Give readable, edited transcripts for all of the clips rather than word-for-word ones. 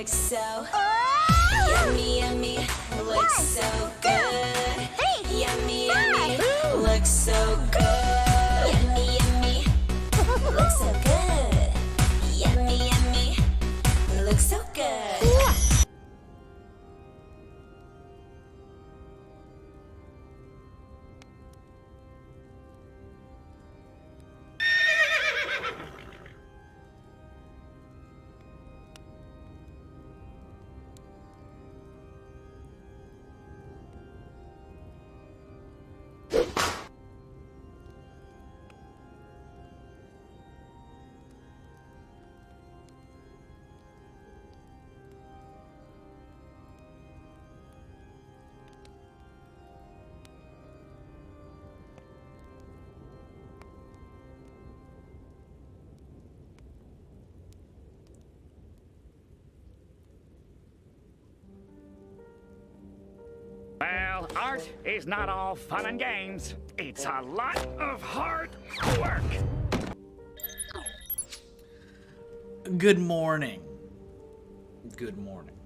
looks so yummy, yummy, looks so good. Yummy, yummy, looks so good. Yummy, yummy, looks so good. Yummy, yummy, looks so good. Well, art is not all fun and games. It's a lot of hard work. Good morning. Good morning.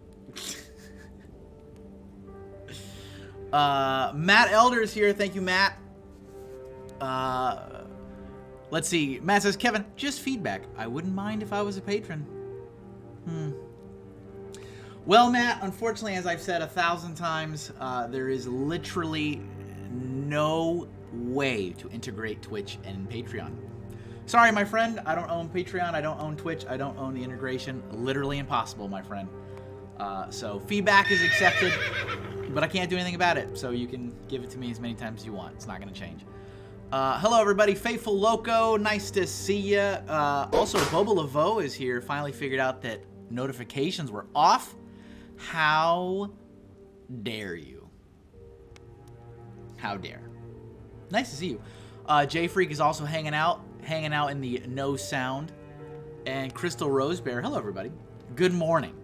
Matt Elder's here. Thank you, Matt. Let's see. Matt says, Kevin, just feedback. I wouldn't mind if I was a patron. Well, Matt, unfortunately, as I've said 1,000 times, there is literally no way to integrate Twitch and Patreon. Sorry, my friend. I don't own Patreon. I don't own Twitch. I don't own the integration. Literally impossible, my friend. So feedback is accepted, but I can't do anything about it. So you can give it to me as many times as you want. It's not going to change. Hello, everybody. Faithful Loco. Nice to see you. Also, Boba Laveau is here. Finally figured out that notifications were off. How dare you? How dare. Nice to see you. J Freak is also hanging out in the no sound. And Crystal Rose Bear. Hello, everybody. Good morning.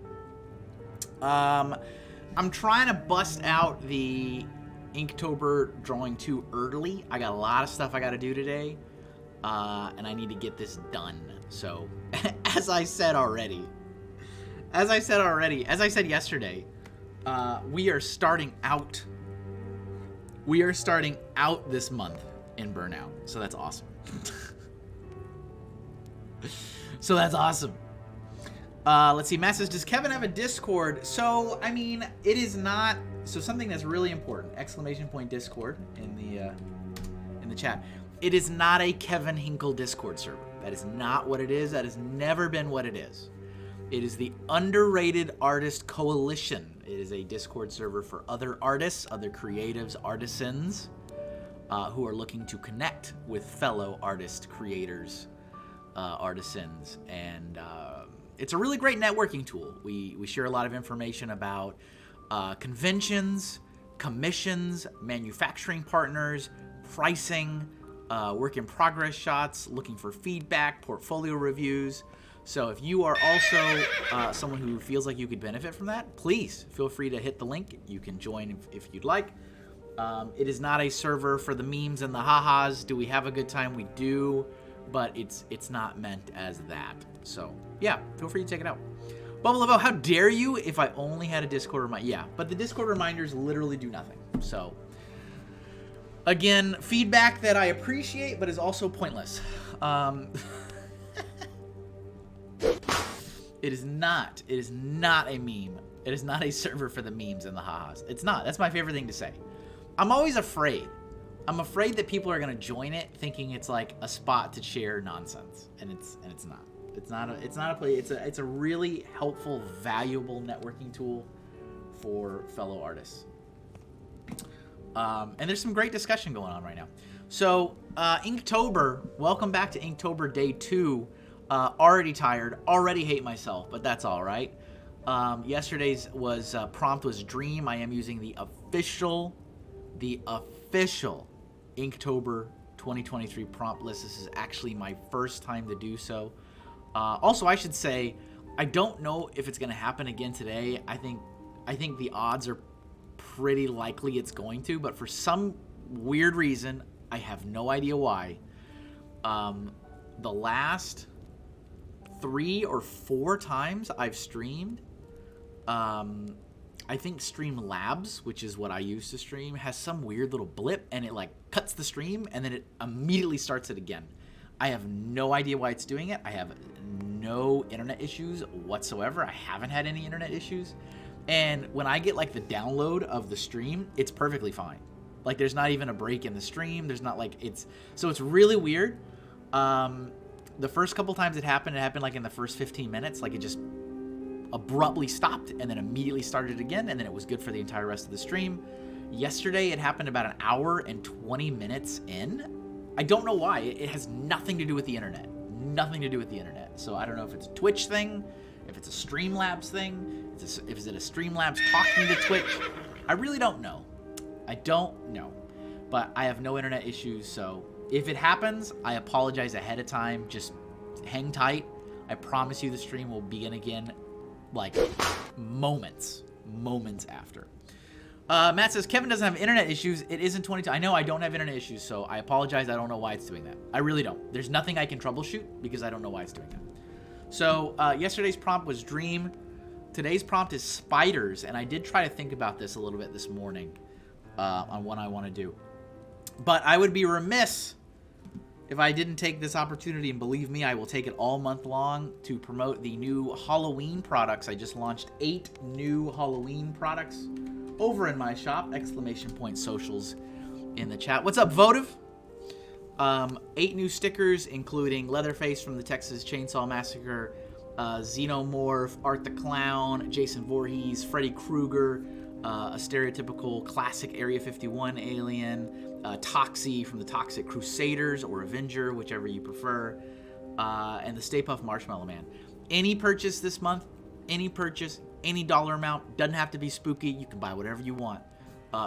I'm trying to bust out the Inktober drawing too early. I got a lot of stuff I got to do today, and I need to get this done. So, as I said yesterday, we are starting out this month in Burnout. So that's awesome. Let's see. Matt says, does Kevin have a Discord? So, I mean, it is not. So something that's really important, exclamation point Discord in the chat. It is not a Kevin Hinkle Discord server. That is not what it is. That has never been what it is. It is the Underrated Artist Coalition. It is a Discord server for other artists, other creatives, artisans, who are looking to connect with fellow artists, creators, artisans, and it's a really great networking tool. We share a lot of information about conventions, commissions, manufacturing partners, pricing, work in progress shots, looking for feedback, portfolio reviews. So if you are also someone who feels like you could benefit from that, please feel free to hit the link. You can join if you'd like. It is not a server for the memes and the ha-has. Do we have a good time? We do, but it's not meant as that. So yeah, feel free to check it out. Bubble Levo, how dare you? If I only had a Discord reminder. Yeah, but the Discord reminders literally do nothing. So again, feedback that I appreciate, but is also pointless. It is not a meme. It is not a server for the memes and the ha-has. It's not. That's my favorite thing to say. I'm always afraid. I'm afraid that people are going to join it thinking it's like a spot to share nonsense, and it's not. It's not a play. It's a really helpful, valuable networking tool for fellow artists. And there's some great discussion going on right now. So, Inktober, welcome back to Inktober Day 2. Already tired, already hate myself, but that's all right. Yesterday's prompt was Dream. I am using the official Inktober 2023 prompt list. This is actually my first time to do so. Also, I should say, I don't know if it's going to happen again today. I think the odds are pretty likely it's going to, but for some weird reason, I have no idea why, the last 3 or 4 times I've streamed, I think Streamlabs, which is what I use to stream, has some weird little blip, and it like cuts the stream, and then it immediately starts it again. I have no idea why it's doing it. I have no internet issues whatsoever. I haven't had any internet issues. And when I get like the download of the stream, it's perfectly fine. Like there's not even a break in the stream. There's not like it's really weird. The first couple times it happened like in the first 15 minutes, like it just abruptly stopped and then immediately started again, and then it was good for the entire rest of the stream. Yesterday it happened about an hour and 20 minutes in. I don't know why. It has nothing to do with the internet. Nothing to do with the internet. So I don't know if it's a Twitch thing, if it's a Streamlabs thing, if it's a Streamlabs talking to Twitch. I really don't know. I don't know. But I have no internet issues, so if it happens, I apologize ahead of time. Just hang tight. I promise you the stream will begin again like moments after. Matt says, Kevin doesn't have internet issues. It isn't 22. I know I don't have internet issues, so I apologize. I don't know why it's doing that. I really don't. There's nothing I can troubleshoot because I don't know why it's doing that. So yesterday's prompt was dream. Today's prompt is spiders, and I did try to think about this a little bit this morning on what I want to do. But I would be remiss if I didn't take this opportunity, and believe me, I will take it all month long to promote the new Halloween products. I just launched 8 new Halloween products over in my shop, ! Socials in the chat. What's up, Votive? 8 new stickers, including Leatherface from the Texas Chainsaw Massacre, Xenomorph, Art the Clown, Jason Voorhees, Freddy Krueger, a stereotypical classic Area 51 alien, Toxie from the Toxic Crusaders or Avenger, whichever you prefer, and the Stay Puft Marshmallow Man. Any purchase this month, any purchase, any dollar amount, doesn't have to be spooky. You can buy whatever you want.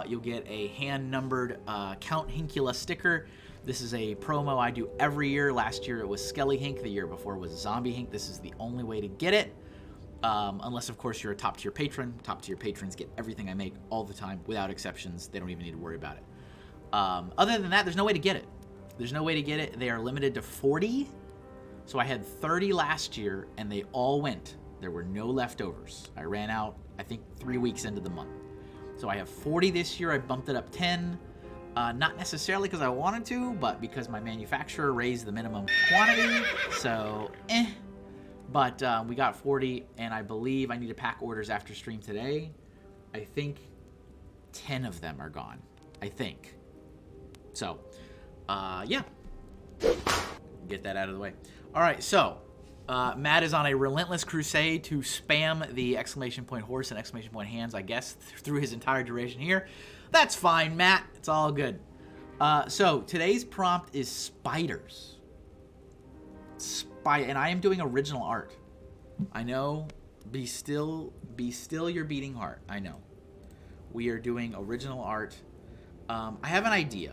You'll get a hand-numbered Count Hinkula sticker. This is a promo I do every year. Last year it was Skelly Hink. The year before was Zombie Hink. This is the only way to get it. Unless, of course, you're a top-tier patron. Top-tier patrons get everything I make all the time, without exceptions. They don't even need to worry about it. Other than that, there's no way to get it. There's no way to get it. They are limited to 40. So I had 30 last year, and they all went. There were no leftovers. I ran out, I think, 3 weeks into the month. So I have 40 this year. I bumped it up 10. Not necessarily because I wanted to, but because my manufacturer raised the minimum quantity. So, But we got 40, and I believe I need to pack orders after stream today. I think 10 of them are gone. I think. So, yeah. Get that out of the way. All right, so Matt is on a relentless crusade to spam the ! Horse and ! Hands, I guess, through his entire duration here. That's fine, Matt. It's all good. So today's prompt is spiders. And I am doing original art. I know. Be still your beating heart. I know. We are doing original art. I have an idea.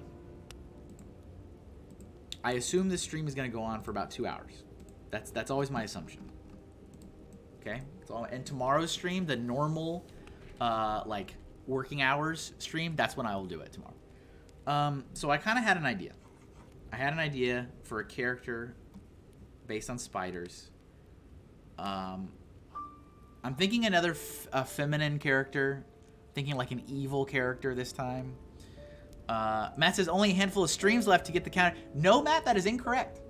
I assume this stream is going to go on for about 2 hours. That's always my assumption. Okay? And tomorrow's stream, the normal, like, working hours stream, that's when I will do it tomorrow. So I kind of had an idea. I had an idea for a character based on spiders. I'm thinking another feminine character. Thinking like an evil character this time. Matt says only a handful of streams left to get the counter. No, Matt, that is incorrect.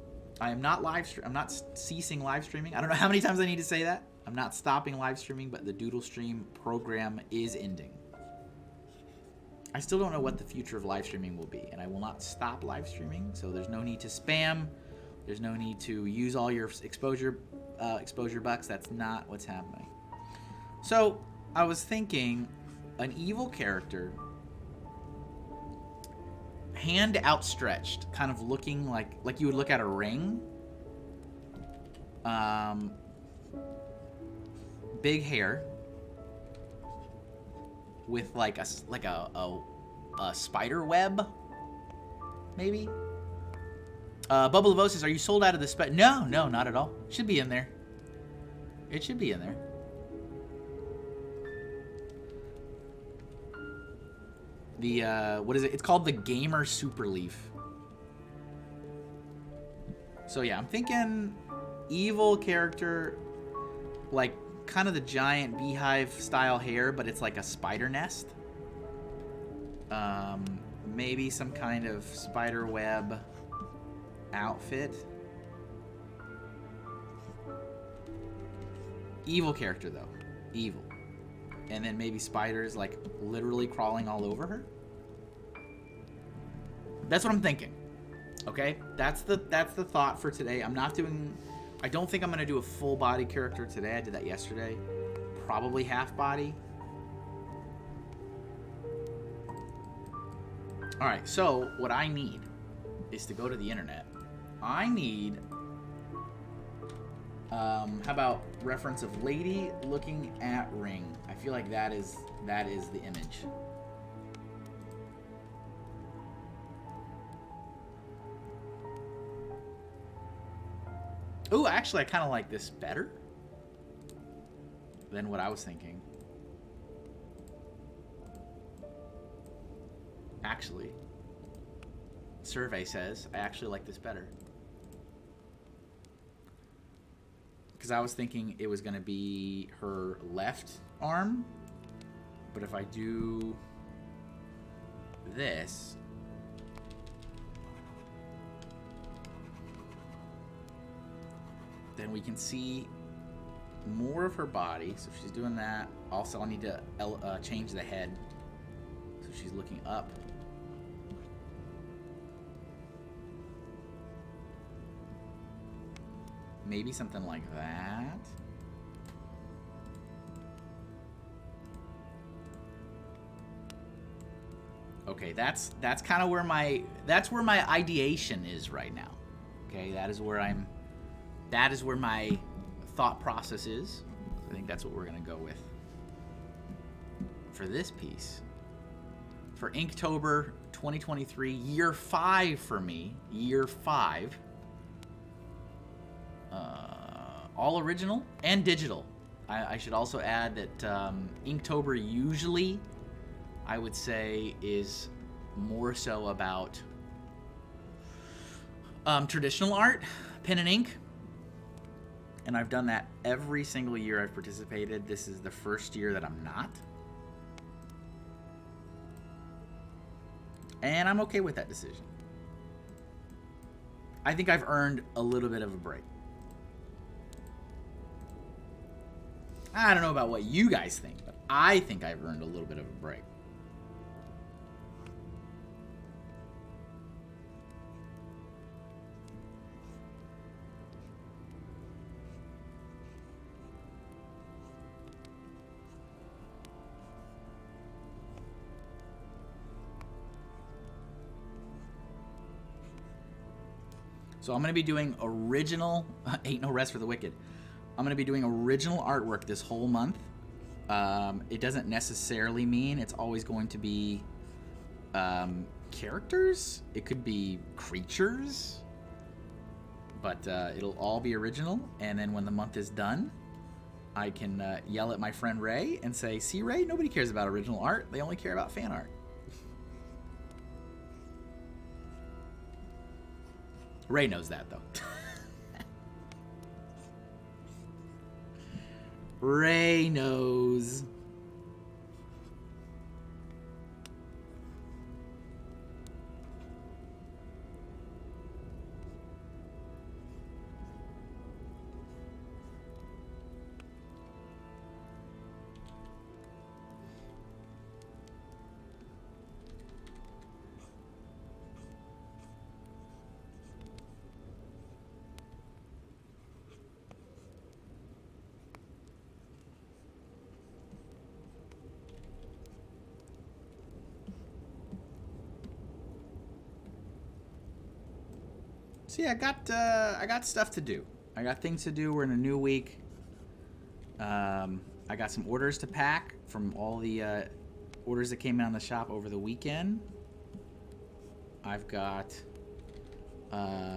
I am not I'm not ceasing live streaming. I don't know how many times I need to say that. I'm not stopping live streaming, but the Doodle Stream program is ending. I still don't know what the future of live streaming will be, and I will not stop live streaming, so there's no need to spam. There's no need to use all your exposure bucks. That's not what's happening. So I was thinking an evil character, hand outstretched, kind of looking like you would look at a ring. Big hair with like a spider web, maybe. Bubble Levo says, "Are you sold out of this?" No, not at all. Should be in there. It should be in there. The what is it? It's called the Gamer Super Leaf. So yeah, I'm thinking evil character, like kind of the giant beehive style hair, but it's like a spider nest. Maybe some kind of spider web outfit. Evil character though, evil. And then maybe spiders like literally crawling all over her. That's what I'm thinking. Okay, that's the thought for today. I don't think I'm gonna do a full body character today. I did that yesterday. Probably half body. All right, so what I need is to go to the internet. I need, how about reference of lady looking at ring? I feel like that is the image. Ooh, actually, I kind of like this better than what I was thinking. Actually, survey says I actually like this better. Because I was thinking it was going to be her left arm. But if I do this, then we can see more of her body. So if she's doing that, also I'll need to change the head. So she's looking up. Maybe something like that. Okay, that's kind of where my ideation is right now. Okay, that is where my thought process is. I think that's what we're gonna go with for this piece. For Inktober 2023, year 5 for me, year 5. All original and digital. I should also add that Inktober usually, I would say, is more so about traditional art, pen and ink. And I've done that every single year I've participated. This is the first year that I'm not. And I'm okay with that decision. I think I've earned a little bit of a break. I don't know about what you guys think, but I think I've earned a little bit of a break. So I'm going to be doing original, ain't no rest for the wicked. I'm going to be doing original artwork this whole month. It doesn't necessarily mean it's always going to be characters. It could be creatures. But it'll all be original. And then when the month is done, I can yell at my friend Ray and say, see, Ray, nobody cares about original art. They only care about fan art. Ray knows that, though. Ray knows. So yeah, I got stuff to do. I got things to do. We're in a new week. I got some orders to pack from all the orders that came in on the shop over the weekend. I've got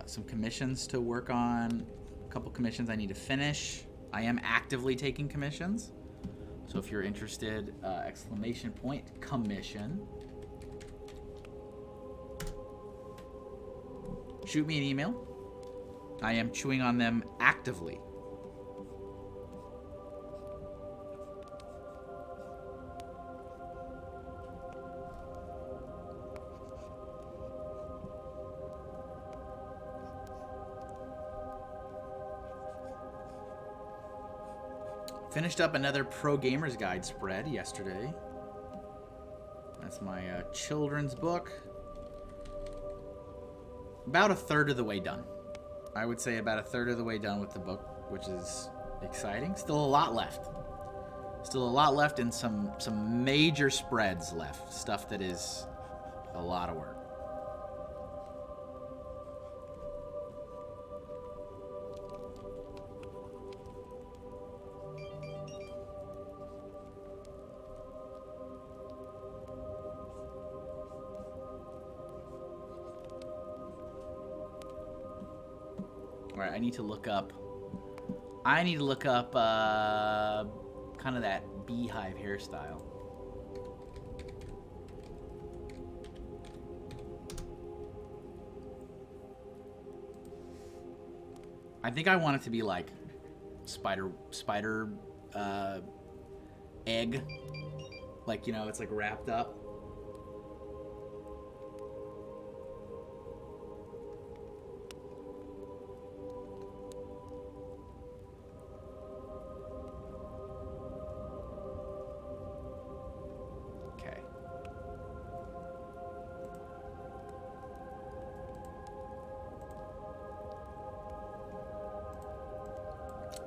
some commissions to work on. A couple commissions I need to finish. I am actively taking commissions. So if you're interested, exclamation point, commission. Shoot me an email. I am chewing on them actively. Finished up another Pro Gamers Guide spread yesterday. That's my children's book. About a third of the way done. I would say about a third of the way done with the book, which is exciting. Still a lot left. Still a lot left and some major spreads left. Stuff that is a lot of work. Alright, I need to look up kind of that beehive hairstyle. I think I want it to be like spider egg. Like, you know, it's like wrapped up.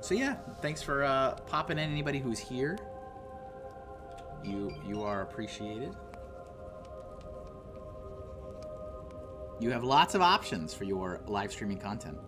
So yeah, thanks for popping in. Anybody who's here, you are appreciated. You have lots of options for your live streaming content.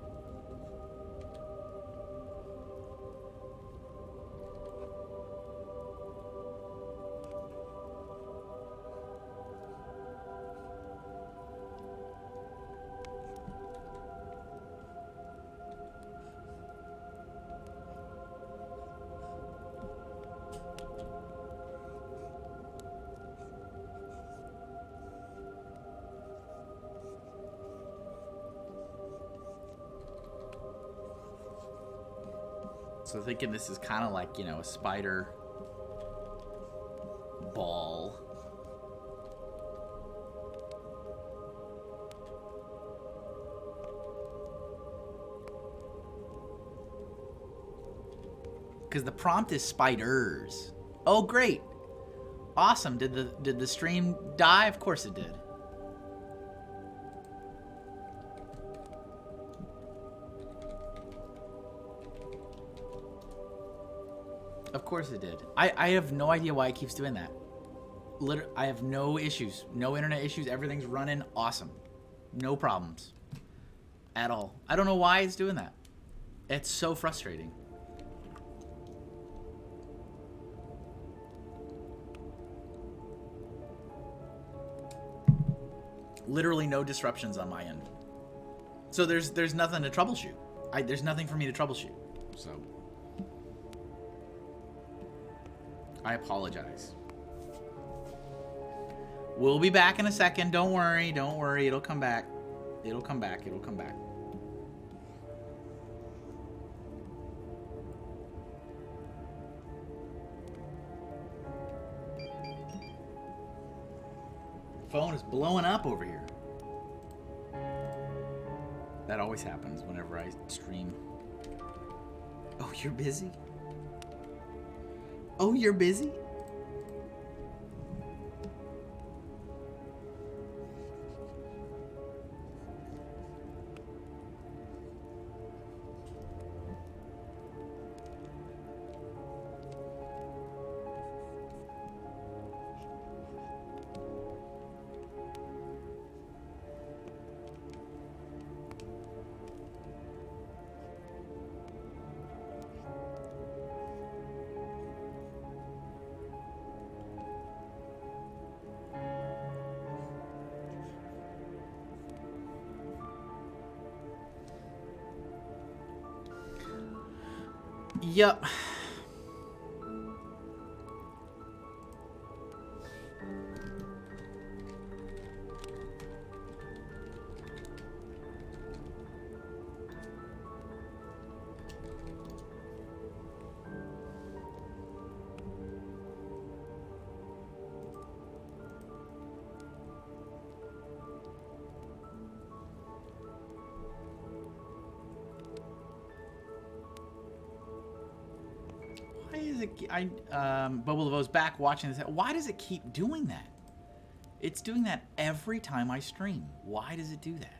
So thinking this is kind of like, you know, a spider ball. Because the prompt is spiders. Oh, great. Awesome. Did the stream die? Of course it did. Of course it did. I have no idea why it keeps doing that. I have no issues. No internet issues. Everything's running awesome. No problems. At all. I don't know why it's doing that. It's so frustrating. Literally no disruptions on my end. So there's nothing to troubleshoot. There's nothing for me to troubleshoot. So I apologize. We'll be back in a second. Don't worry. Don't worry. It'll come back. It'll come back. It'll come back. Phone is blowing up over here. That always happens whenever I stream. Oh, you're busy? Oh, you're busy? Yep. does it... Bubble Levo's back watching this. Why does it keep doing that? It's doing that every time I stream. Why does it do that?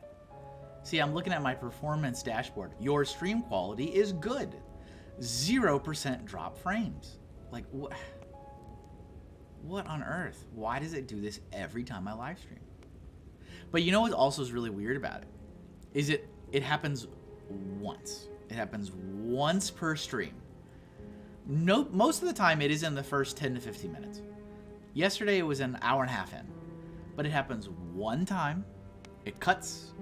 See, I'm looking at my performance dashboard. Your stream quality is good. 0% drop frames. Like, what? What on earth? Why does it do this every time I live stream? But you know what also is really weird about it? Is it happens once. It happens once per stream. No, most of the time it is in the first 10 to 15 minutes. Yesterday it was an hour and a half in. But it happens one time, it cuts,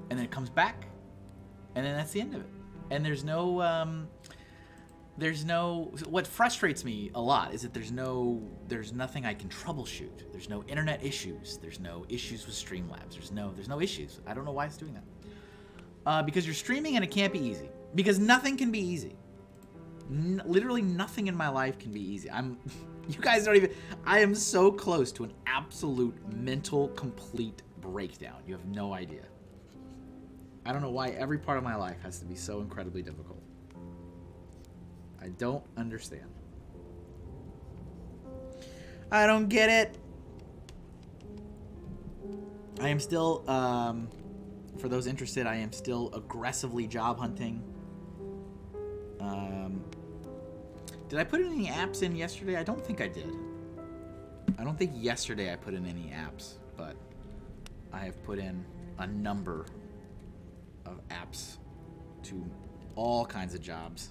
and then it comes back, and then that's the end of it. And there's no, what frustrates me a lot is that there's nothing I can troubleshoot. There's no internet issues. There's no issues with Streamlabs. There's no issues. I don't know why it's doing that. Because you're streaming and it can't be easy. Because nothing can be easy. Literally nothing in my life can be easy. You guys don't even, I am so close to an absolute mental complete breakdown. You have no idea. I don't know why every part of my life has to be so incredibly difficult. I don't understand. I don't get it. I am still, for those interested, I am still aggressively job hunting. Did I put any apps in yesterday? I don't think I did. I don't think yesterday I put in any apps, but I have put in a number of apps to all kinds of jobs.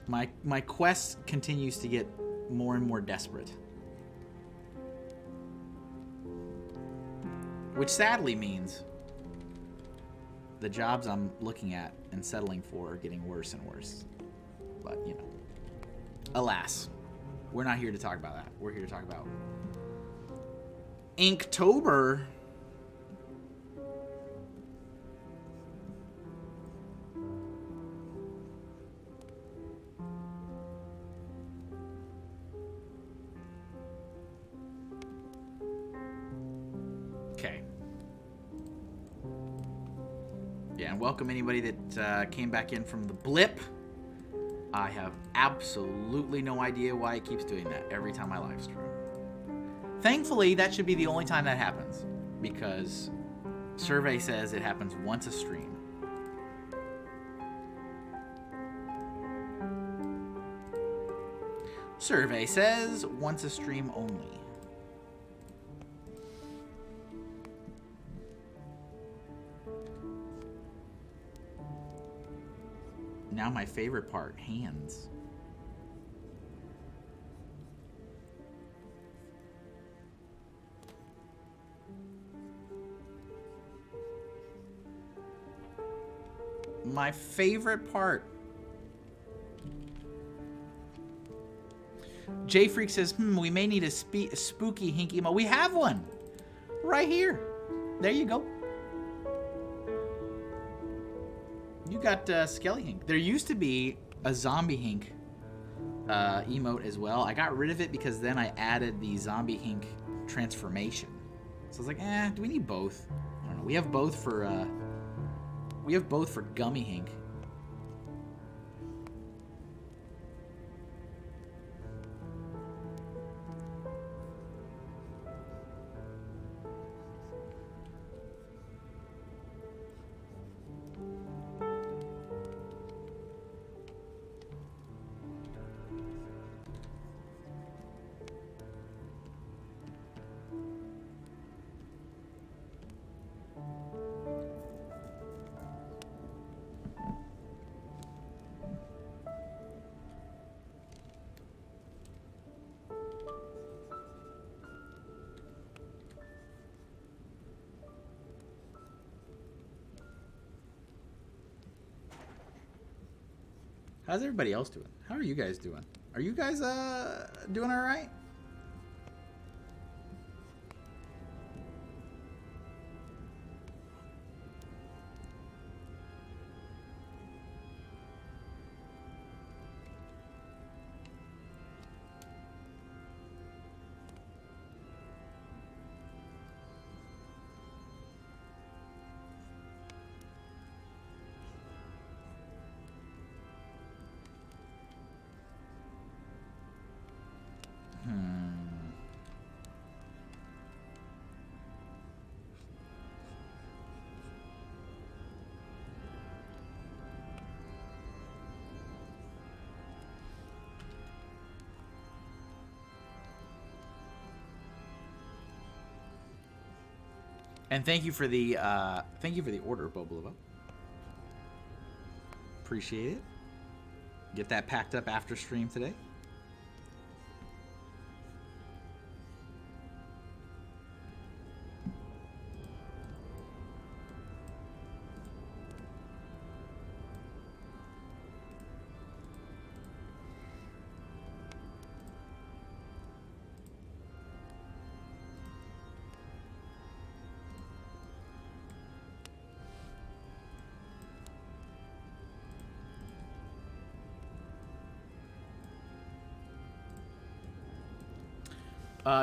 My quest continues to get more and more desperate. Which sadly means the jobs I'm looking at and settling for are getting worse and worse. But, you know, alas, we're not here to talk about that. We're here to talk about Inktober. Okay. Yeah, and welcome anybody that came back in from the blip. I have absolutely no idea why it keeps doing that every time I live stream. Thankfully, that should be the only time that happens, because survey says it happens once a stream. Survey says once a stream only. Now my favorite part, hands. My favorite part. J Freak says, we may need a spooky Hinky emote. We have one right here. There you go. You got Skelly Hink. There used to be a zombie Hink emote as well. I got rid of it because then I added the zombie Hink transformation. So I was like, do we need both? I don't know. We have both for Gummy Hink. How's everybody else doing? How are you guys doing? Are you guys doing all right? And thank you for the order, Boblova. Appreciate it. Get that packed up after stream today.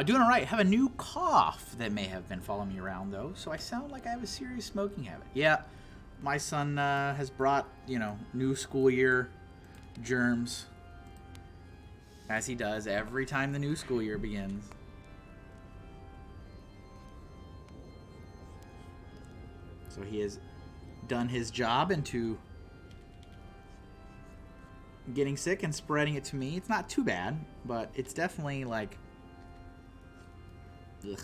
Doing all right. Have a new cough that may have been following me around, though, so I sound like I have a serious smoking habit. Yeah, my son has brought, you know, new school year germs, as he does every time the new school year begins. So he has done his job into getting sick and spreading it to me. It's not too bad, but it's definitely like... Ugh.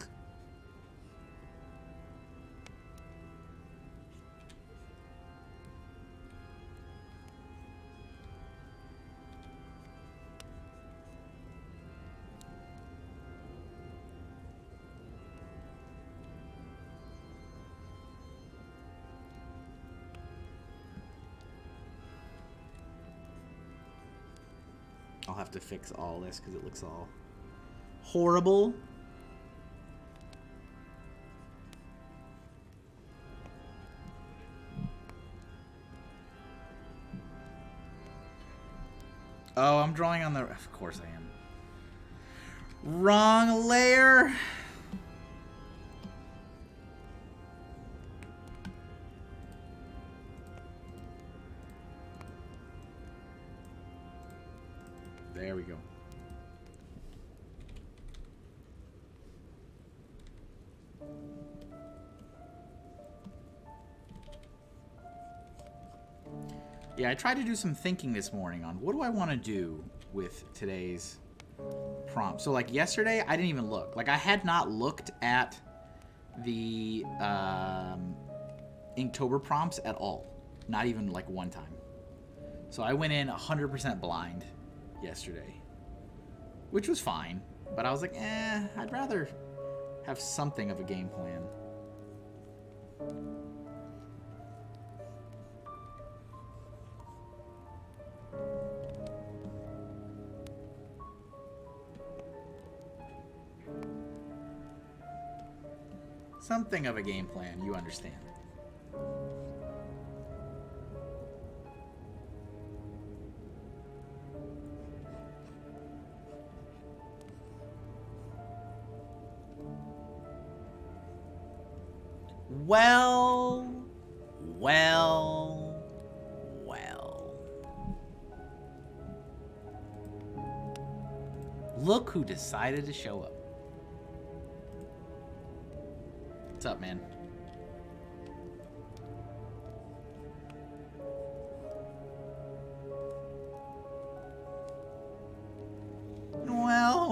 I'll have to fix all this because it looks all horrible. Oh, I'm drawing on the... Of course I am. Wrong layer. There we go. Yeah, I tried to do some thinking this morning on what do I want to do with today's prompt. So, like, yesterday, I didn't even look. Like, I had not looked at the Inktober prompts at all. Not even, like, one time. So I went in 100% blind yesterday, which was fine. But I was like, I'd rather have something of a game plan. Something of a game plan, you understand. Well. Look who decided to show up. What's up, man? Well.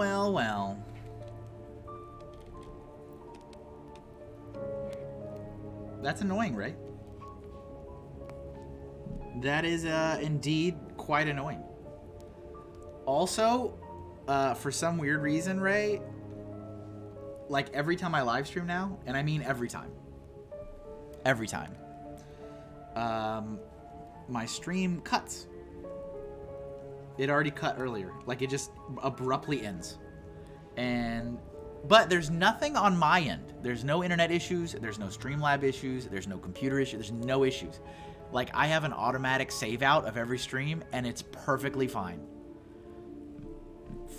That's annoying, right? That is indeed quite annoying. Also, for some weird reason, Ray, like every time I live stream now, and I mean every time, my stream cuts. It already cut earlier. Like, it just abruptly ends. But there's nothing on my end. There's no internet issues. There's no Streamlab issues. There's no computer issues. There's no issues. Like, I have an automatic save out of every stream, and it's perfectly fine.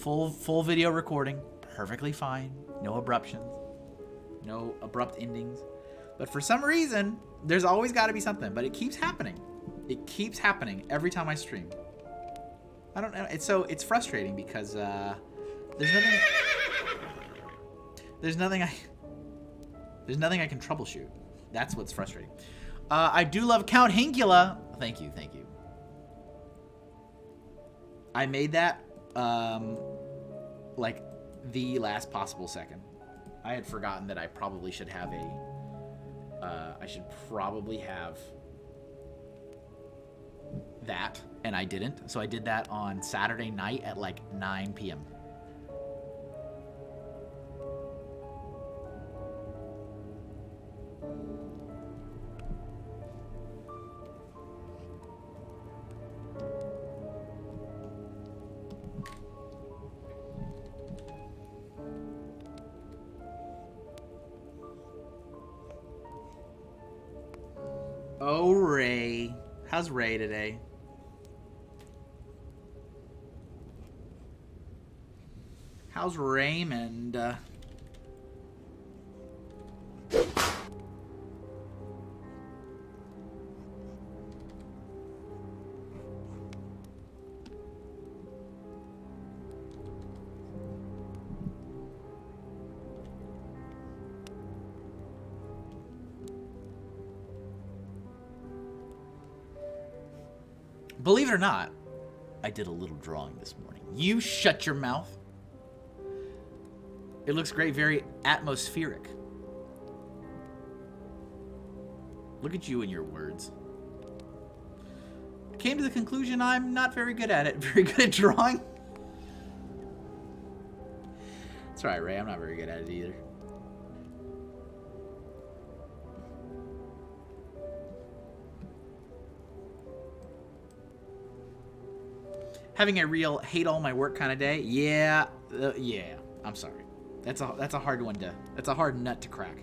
Full video recording, perfectly fine. No abruptions. No abrupt endings. But for some reason, there's always got to be something. But it keeps happening. It keeps happening every time I stream. I don't know. It's frustrating because there's nothing I can troubleshoot. That's what's frustrating. I do love Count Hinkula. Thank you. I made that like the last possible second. I had forgotten that I probably should have I should probably have that, and I didn't. So I did that on Saturday night at like 9 p.m. Oh, Ray. How's Ray today? How's Raymond? Believe it or not, I did a little drawing this morning. You shut your mouth. It looks great, very atmospheric. Look at you and your words. I came to the conclusion I'm not very good at it. Very good at drawing. That's right, Ray. I'm not very good at it either. Having a real hate all my work kind of day. Yeah, yeah. I'm sorry. That's a hard one to. That's a hard nut to crack.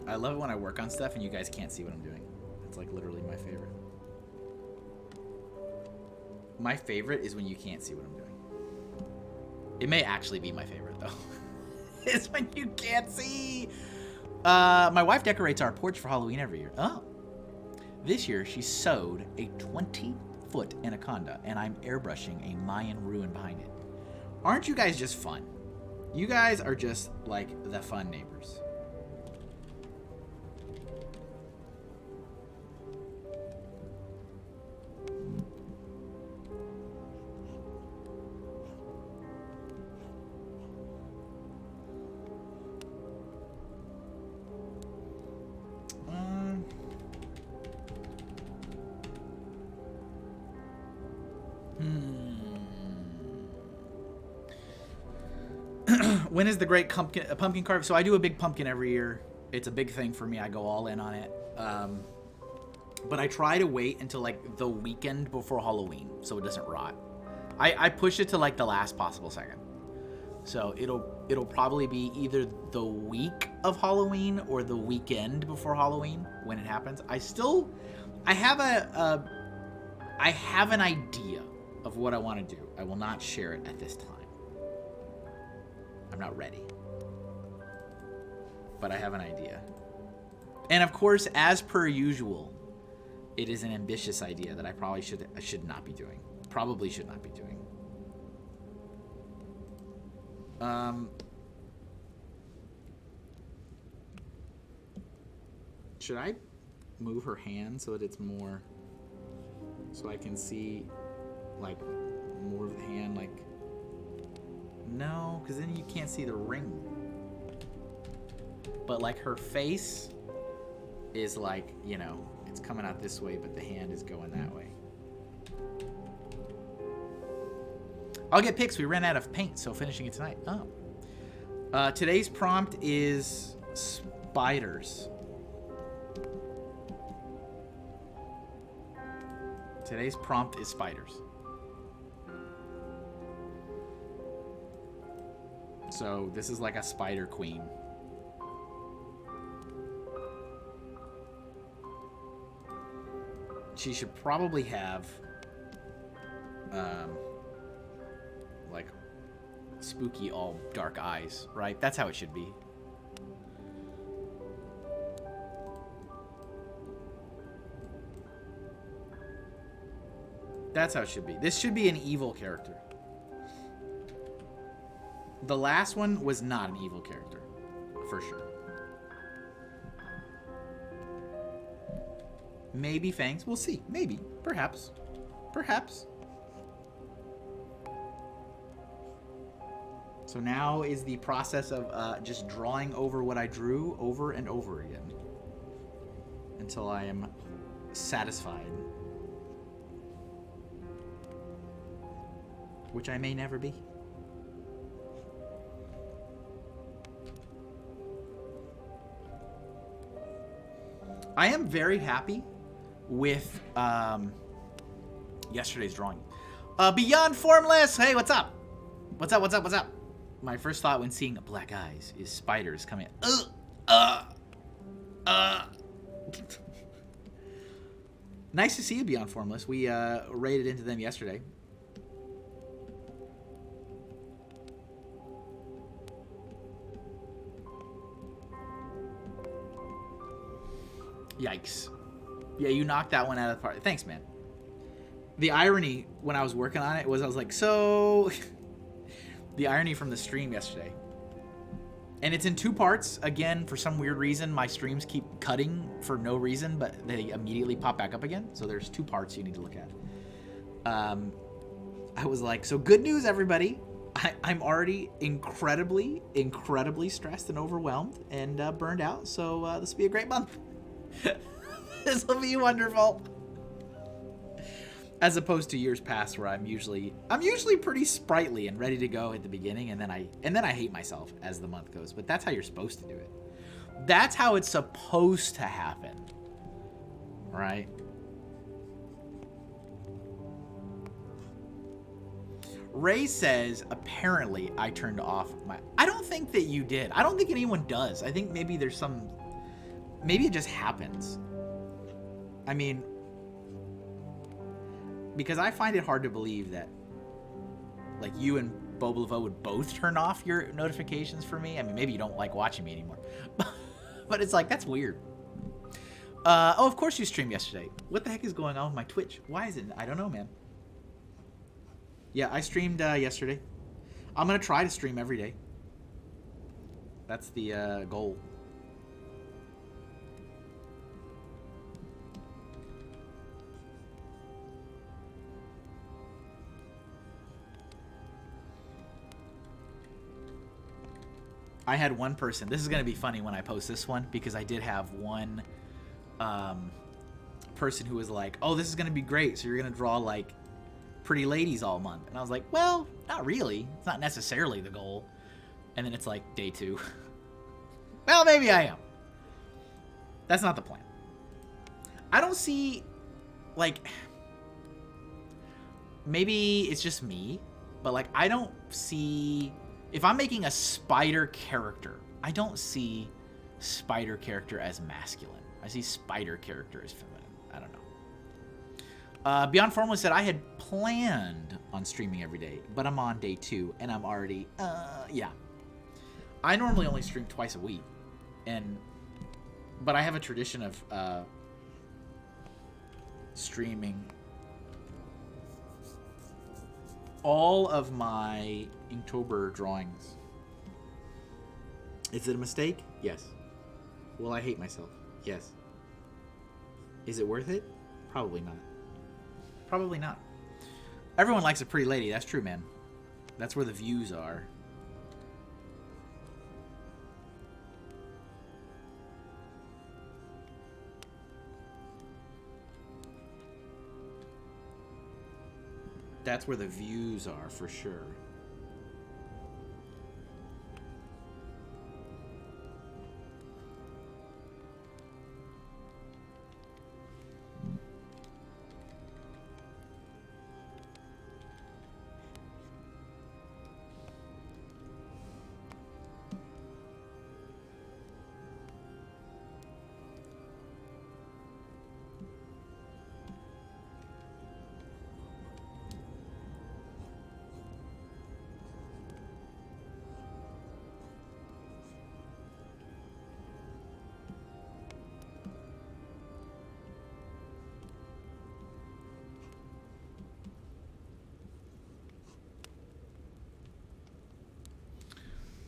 I love it when I work on stuff and you guys can't see what I'm doing. It's like literally my favorite. My favorite is when you can't see what I'm doing. It may actually be my favorite though. It's when you can't see. My wife decorates our porch for Halloween every year. Oh. This year she sewed a 20-foot anaconda and I'm airbrushing a Mayan ruin behind it. Aren't you guys just fun? You guys are just like the fun neighbors. When is the great pumpkin carve? So I do a big pumpkin every year. It's a big thing for me. I go all in on it. But I try to wait until like the weekend before Halloween so it doesn't rot. I push it to like the last possible second. So it'll probably be either the week of Halloween or the weekend before Halloween when it happens. I have an idea of what I want to do. I will not share it at this time. I'm not ready. But I have an idea. And of course, as per usual, it is an ambitious idea that I probably should not be doing. Probably should not be doing. Should I move her hand so that it's more, so I can see like more of the hand, like, no, because then you can't see the ring. But like her face is like, you know, it's coming out this way, but the hand is going that way. I'll get pics. We ran out of paint, so finishing it tonight. Oh. Today's prompt is spiders. Today's prompt is spiders. So this is like a spider queen. She should probably have like spooky all dark eyes, right? That's how it should be. That's how it should be. This should be an evil character. The last one was not an evil character, for sure. Maybe Fangs. We'll see. Maybe. Perhaps. Perhaps. So now is the process of just drawing over what I drew over and over again until I am satisfied. Which I may never be. I am very happy with yesterday's drawing. Beyond Formless! Hey, what's up? What's up, what's up, what's up? My first thought when seeing black eyes is spiders coming. Nice to see you, Beyond Formless. We raided into them yesterday. Yikes. Yeah, you knocked that one out of the park. Thanks, man. The irony when I was working on it was I was like, so... the irony from the stream yesterday. And it's in 2 parts. Again, for some weird reason, my streams keep cutting for no reason, but they immediately pop back up again. So there's 2 parts you need to look at. I was like, so good news, everybody. I'm already incredibly stressed and overwhelmed and burned out. So this will be a great month. This will be wonderful. As opposed to years past where I'm usually pretty sprightly and ready to go at the beginning, and then I hate myself as the month goes. But that's how you're supposed to do it. That's how it's supposed to happen. Right? Ray says, apparently I turned off my... I don't think that you did. I don't think anyone does. I think maybe there's some... Maybe it just happens. I mean... Because I find it hard to believe that, like, you and Boblavo would both turn off your notifications for me. I mean, maybe you don't like watching me anymore. But it's like, that's weird. Oh, of course you streamed yesterday. What the heck is going on with my Twitch? Why is it? I don't know, man. Yeah, I streamed yesterday. I'm going to try to stream every day. That's the goal. I had one person. This is going to be funny when I post this one, because I did have one person who was like, oh, this is going to be great. So you're going to draw, like, pretty ladies all month. And I was like, well, not really. It's not necessarily the goal. And then it's like day 2. Well, maybe I am. That's not the plan. I don't see, like, maybe it's just me, but, like, I don't see... If I'm making a spider character, I don't see spider character as masculine. I see spider character as feminine. I don't know. Beyond Formula said, I had planned on streaming every day, but I'm on day 2, and I'm already, yeah. I normally only stream twice a week, but I have a tradition of streaming all of my Inktober drawings. Is it a mistake? Yes. Will I hate myself? Yes. Is it worth it? Probably not. Probably not. Everyone likes a pretty lady. That's true, man. That's where the views are. That's where the views are, for sure.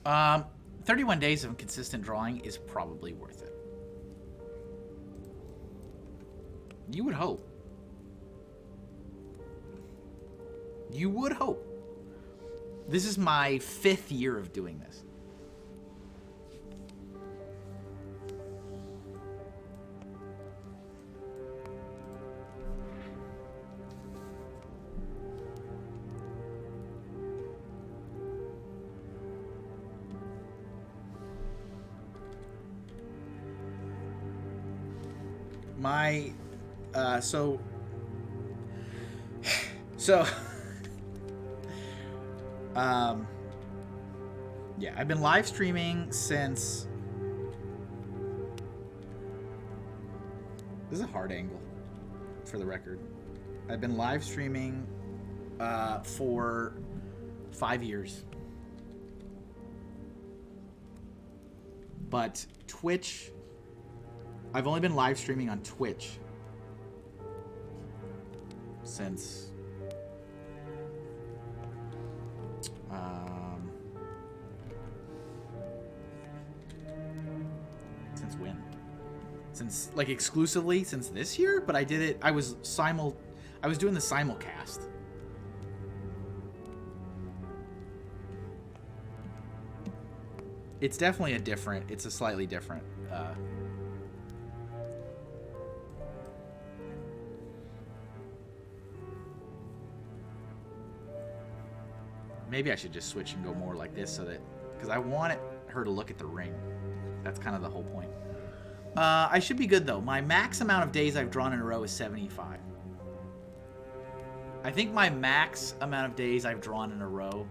Um, 31 days of consistent drawing is probably worth it. You would hope. You would hope. This is my 5th year of doing this. My, so, yeah, I've been live streaming since, this is a hard angle, for the record. I've been live streaming, for 5 years. But Twitch, I've only been live streaming on Twitch since when? Since like exclusively since this year, but I did it. I was doing the simulcast. It's definitely it's a slightly different maybe I should just switch and go more like this so that, because I want her to look at the ring. That's kind of the whole point. I should be good though. My max amount of days I've drawn in a row is 75. I think my max amount of days I've drawn in a row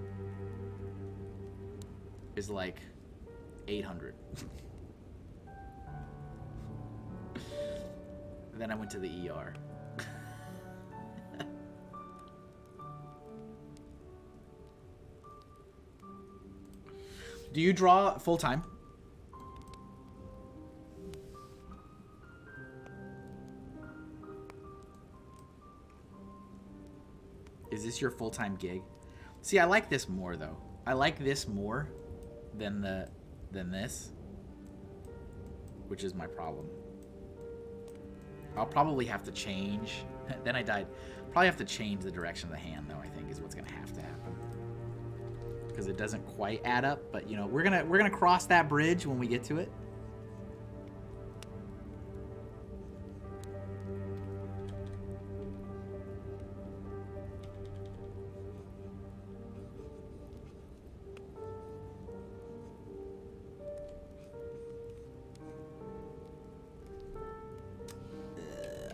is like 800. Then I went to the ER. Do you draw full time? Is this your full-time gig? See, I like this more though. I like this more than this, which is my problem. I'll probably have to change. Then I died. Probably have to change the direction of the hand though, I think is what's gonna have to happen. Because it doesn't quite add up, but you know, we're gonna cross that bridge when we get to it.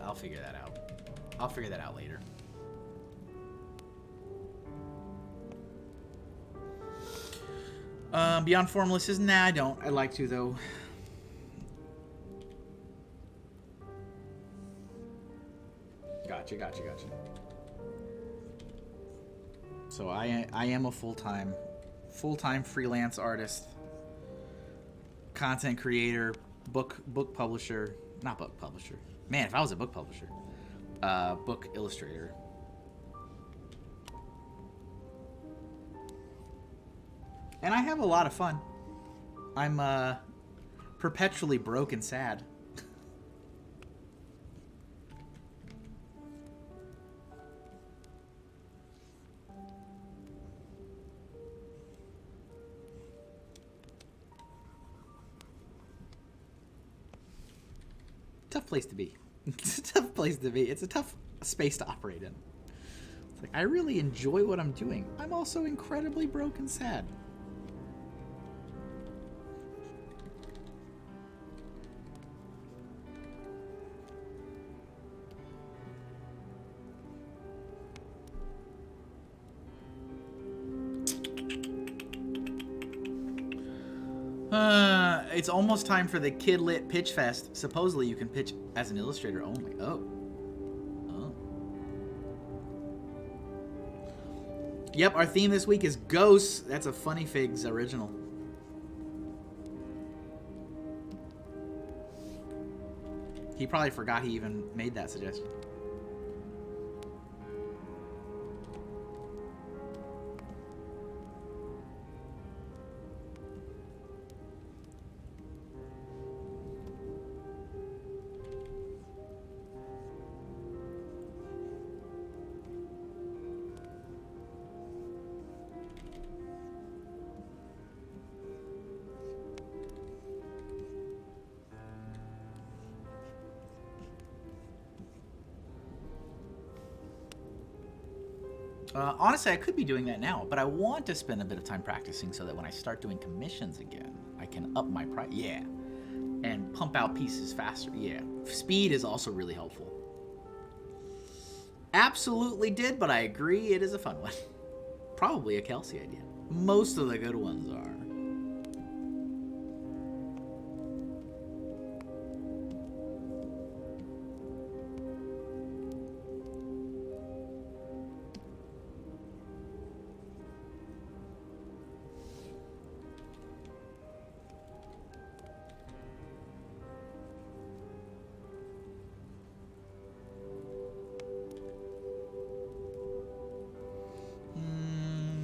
I'll figure that out. I'll figure that out later. Beyond Formless is nah, I don't. I'd like to though. Gotcha. So I am a full-time freelance artist, content creator, book publisher, not book publisher. Man, if I was a book publisher, book illustrator. And I have a lot of fun. I'm perpetually broke and sad. Tough place to be. It's a tough place to be. It's a tough space to operate in. It's like, I really enjoy what I'm doing. I'm also incredibly broke and sad. It's almost time for the Kid Lit Pitch Fest. Supposedly you can pitch as an illustrator only. Oh. Yep, our theme this week is ghosts. That's a Funny Figs original. He probably forgot he even made that suggestion. Honestly, I could be doing that now, but I want to spend a bit of time practicing so that when I start doing commissions again, I can up my price. Yeah. And pump out pieces faster. Yeah. Speed is also really helpful. Absolutely did, but I agree it is a fun one. Probably a Kelsey idea. Most of the good ones are.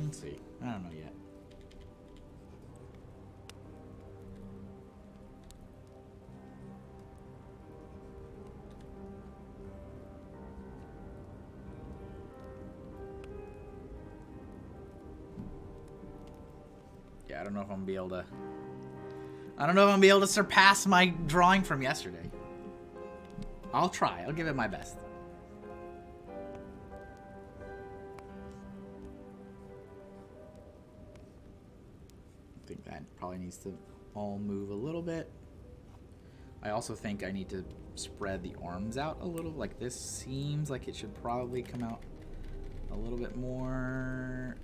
Let's see. I don't know yet. Yeah, I don't know if I'm gonna be able to. I don't know if I'm gonna be able to surpass my drawing from yesterday. I'll try. I'll give it my best. I think that probably needs to all move a little bit. I also think I need to spread the arms out a little. Like this seems like it should probably come out a little bit more.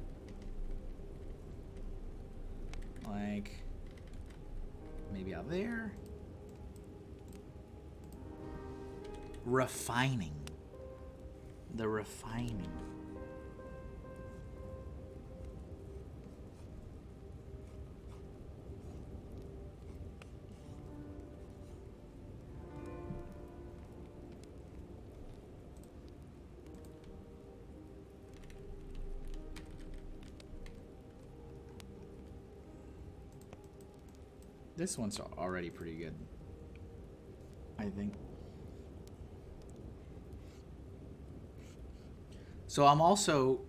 Like maybe out there. Refining. The refining. This one's already pretty good, I think. So I'm also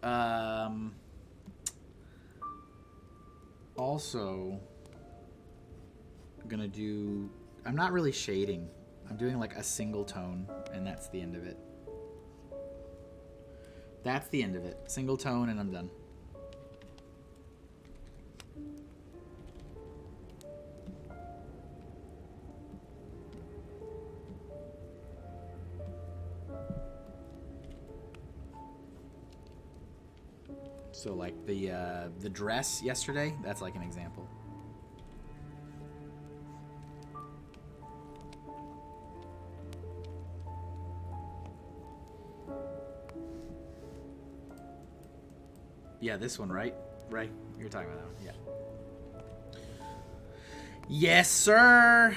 gonna do, I'm not really shading. I'm doing like a single tone, and that's the end of it. That's the end of it. Single tone, and I'm done. So like the dress yesterday, that's like an example. Yeah, this one, right? Right? You're talking about that one, yeah. Yes, sir.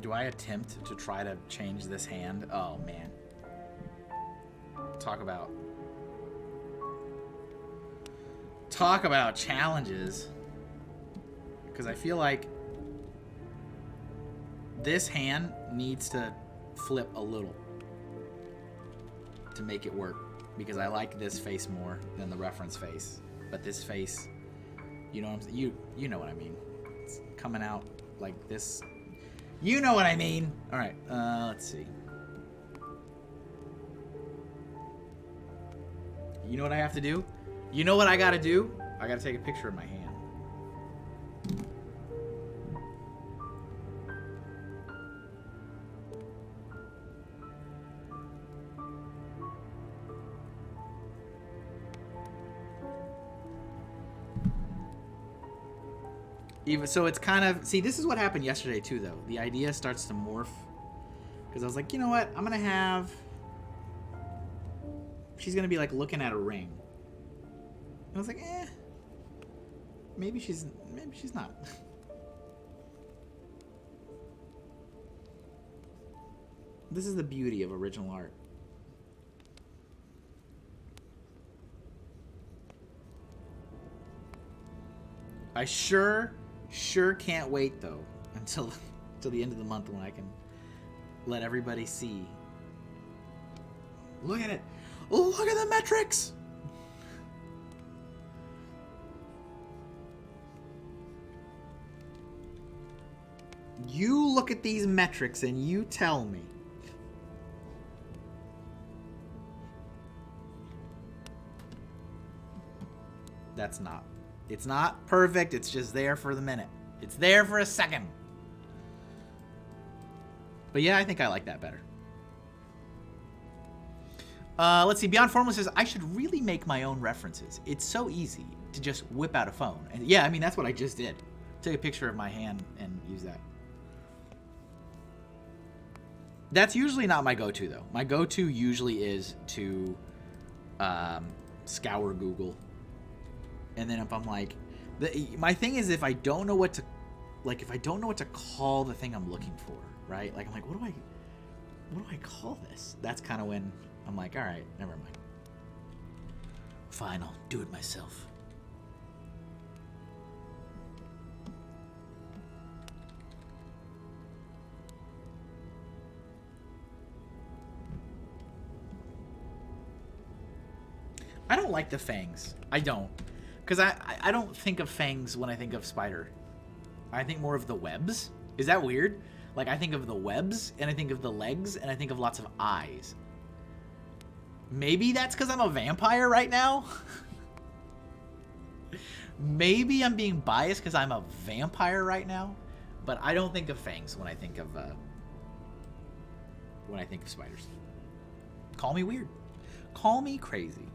Do I attempt to try to change this hand? Oh, man. Talk about challenges. Because I feel like this hand needs to flip a little to make it work. Because I like this face more than the reference face. But this face, you know what I'm saying? You know what I mean. It's coming out like this. You know what I mean. All right, let's see. You know what I have to do? You know what I gotta do? I gotta take a picture of my hand. Even so, it's kind of, see, this is what happened yesterday too, though. The idea starts to morph, because I was like, you know what? I'm gonna have. She's gonna be like looking at a ring. And I was like, maybe she's not. This is the beauty of original art. I sure can't wait though until the end of the month when I can let everybody see. Look at it. Look at the metrics. You look at these metrics and you tell me. That's not. It's not perfect. It's just there for the minute. It's there for a second. But yeah, I think I like that better. Let's see. Beyond Formless says, I should really make my own references. It's so easy to just whip out a phone. And yeah, I mean, that's what I just did. Took a picture of my hand and use that. That's usually not my go-to, though. My go-to usually is to scour Google. And then if I'm like... my thing is if I don't know what to... Like, if I don't know what to call the thing I'm looking for, right? Like, I'm like, what do I call this? That's kind of when I'm like, all right, never mind. Fine, I'll do it myself. I don't like the fangs. I don't. Because I don't think of fangs when I think of spider. I think more of the webs. Is that weird? Like, I think of the webs, and I think of the legs, and I think of lots of eyes. Maybe that's because I'm a vampire right now? Maybe I'm being biased because I'm a vampire right now? But I don't think of fangs when I think of spiders. Call me weird. Call me crazy.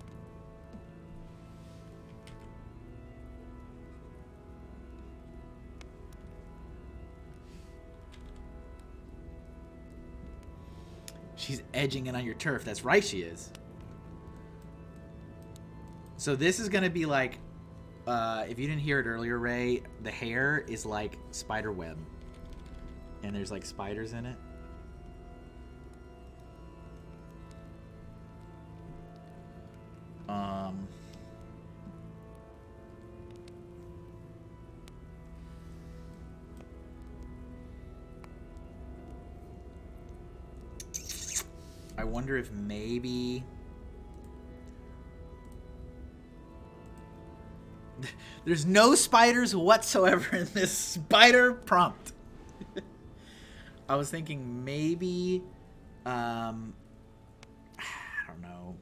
She's edging in on your turf. That's right, she is. So this is going to be like, if you didn't hear it earlier, Ray, the hair is like spider web. And there's like spiders in it. I wonder if maybe... There's no spiders whatsoever in this spider prompt. I was thinking maybe... I don't know.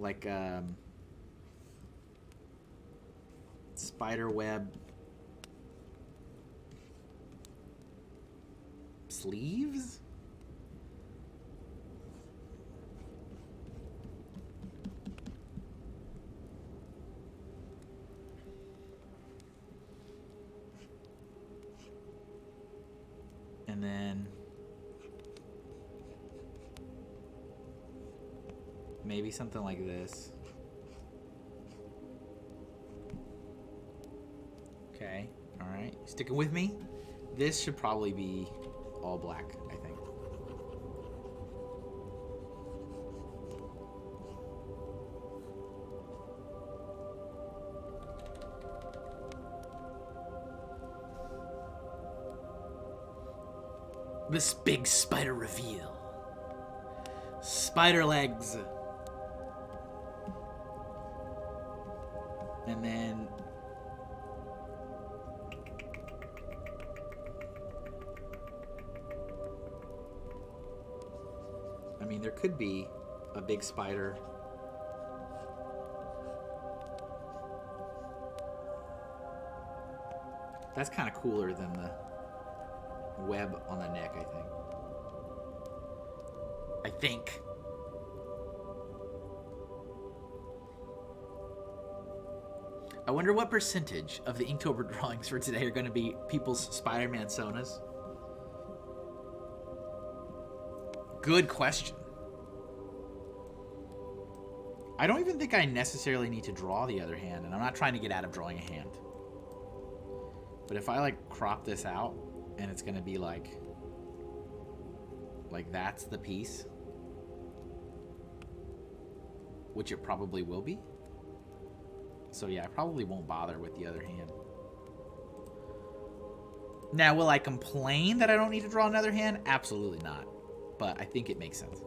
Like, spider web... sleeves? And then maybe something like this. Okay, all right. Sticking with me? This should probably be all black, I think. This big spider reveal. Spider legs. And then... I mean, there could be a big spider. That's kind of cooler than the web on the neck, I think. I wonder what percentage of the Inktober drawings for today are going to be people's Spider-Man sonas. Good question. I don't even think I necessarily need to draw the other hand, and I'm not trying to get out of drawing a hand. But if I like crop this out, and it's gonna be like that's the piece, which it probably will be. So yeah, I probably won't bother with the other hand. Now, will I complain that I don't need to draw another hand? Absolutely not. But I think it makes sense.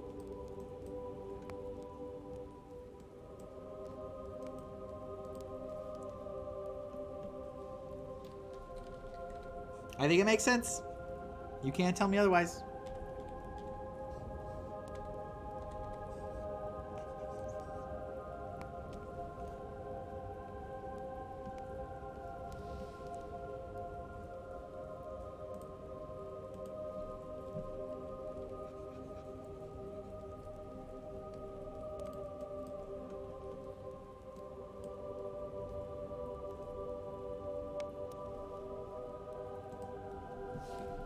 I think it makes sense. You can't tell me otherwise.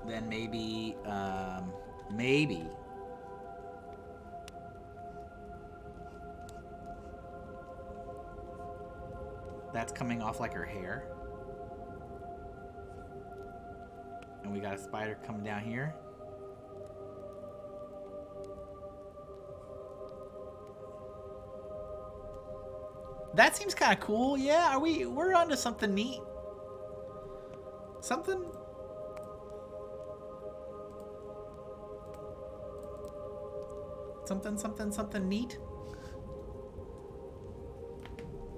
Then maybe, maybe. That's coming off like her hair. And we got a spider coming down here. That seems kind of cool. Yeah, we're onto something neat. Something neat.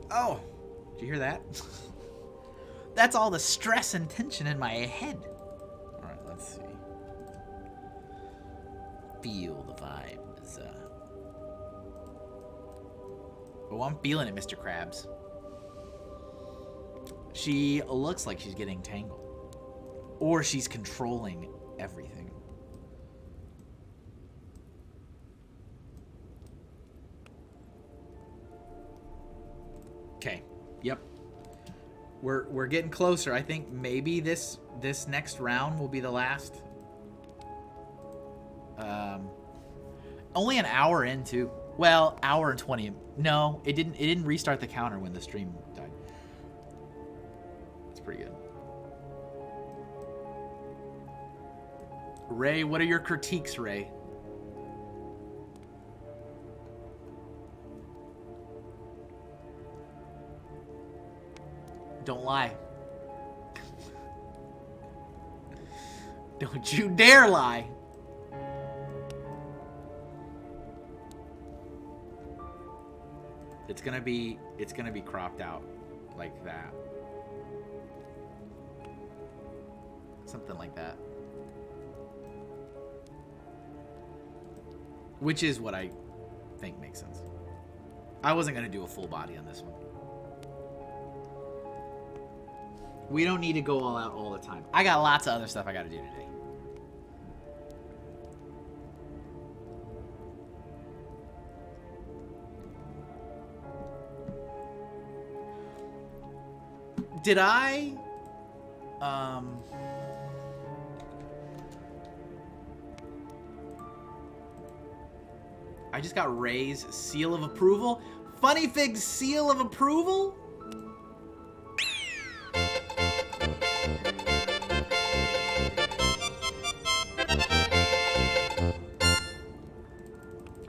Oh, did you hear that? That's all the stress and tension in my head. All right, let's see. Feel the vibes. Oh, I'm feeling it, Mr. Krabs. She looks like she's getting tangled. Or she's controlling everything. Okay. Yep. We're getting closer. I think maybe this next round will be the last. Only an hour in too. Well, hour and 20. No, it didn't restart the counter when the stream died. It's pretty good. Ray, what are your critiques, Ray? Don't lie. Don't you dare lie. It's gonna be cropped out like that. Something like that. Which is what I think makes sense. I wasn't gonna do a full body on this one. We don't need to go all out all the time. I got lots of other stuff I gotta do today. Did I just got Ray's seal of approval. Funny Fig's seal of approval?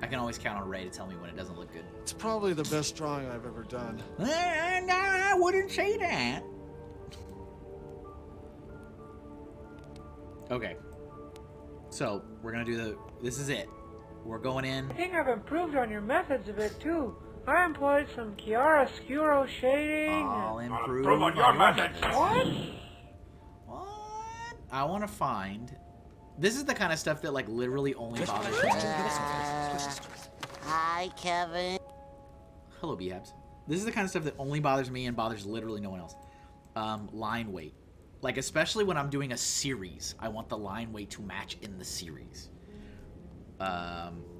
I can always count on Ray to tell me when it doesn't look good. It's probably the best drawing I've ever done. No, I wouldn't say that. Okay. So, we're gonna do this is it. We're going in. I think I've improved on your methods a bit too. I employed some chiaroscuro shading. I'll improve on your methods. What? What? I want to find. This is the kind of stuff that like literally only bothers me. Hi, Kevin. Hello, Behabs. This is the kind of stuff that only bothers me and bothers literally no one else. Line weight. Like, especially when I'm doing a series, I want the line weight to match in the series.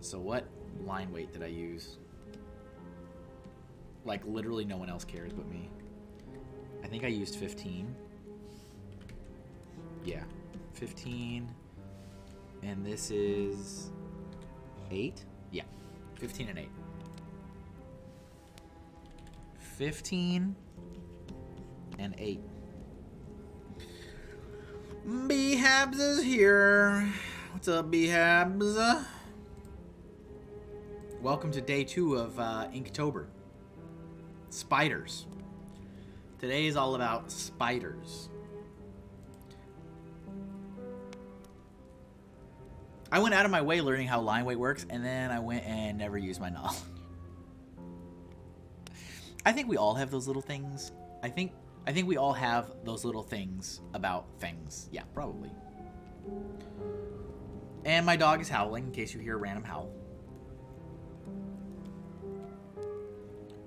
So what line weight did I use? Like, literally no one else cares but me. I think I used 15. Yeah, 15. And this is 8? Yeah, 15 and 8. 15 and 8. Behabs is here. What's up, Behabs? Welcome to day 2 of Inktober. Spiders. Today is all about spiders. I went out of my way learning how line weight works, and then I went and never used my knowledge. I think we all have those little things. I think I think we all have those little things about things. Yeah, probably. And my dog is howling, in case you hear a random howl.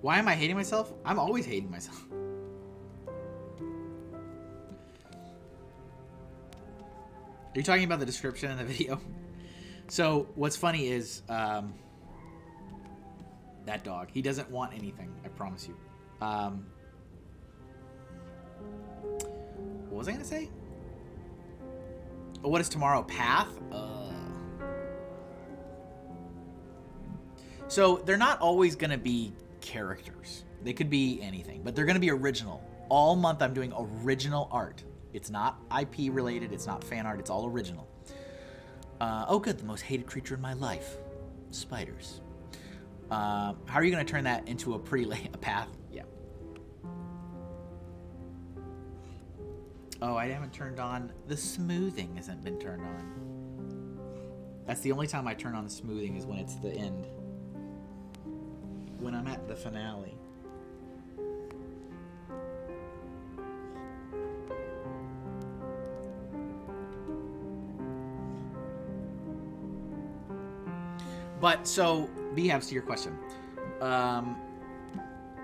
Why am I hating myself? I'm always hating myself. Are you talking about the description in the video? So, what's funny is, that dog, he doesn't want anything, I promise you. What was I going to say? Oh, what is tomorrow? Path? So, they're not always going to be characters. They could be anything, but they're going to be original. All month I'm doing original art. It's not IP related, it's not fan art, it's all original. Oh good, the most hated creature in my life. Spiders. How are you going to turn that into a pretty a path? Yeah. Oh, I haven't turned on... The smoothing hasn't been turned on. That's the only time I turn on the smoothing is when it's the end. When I'm at the finale. But so, Behabs, to your question, and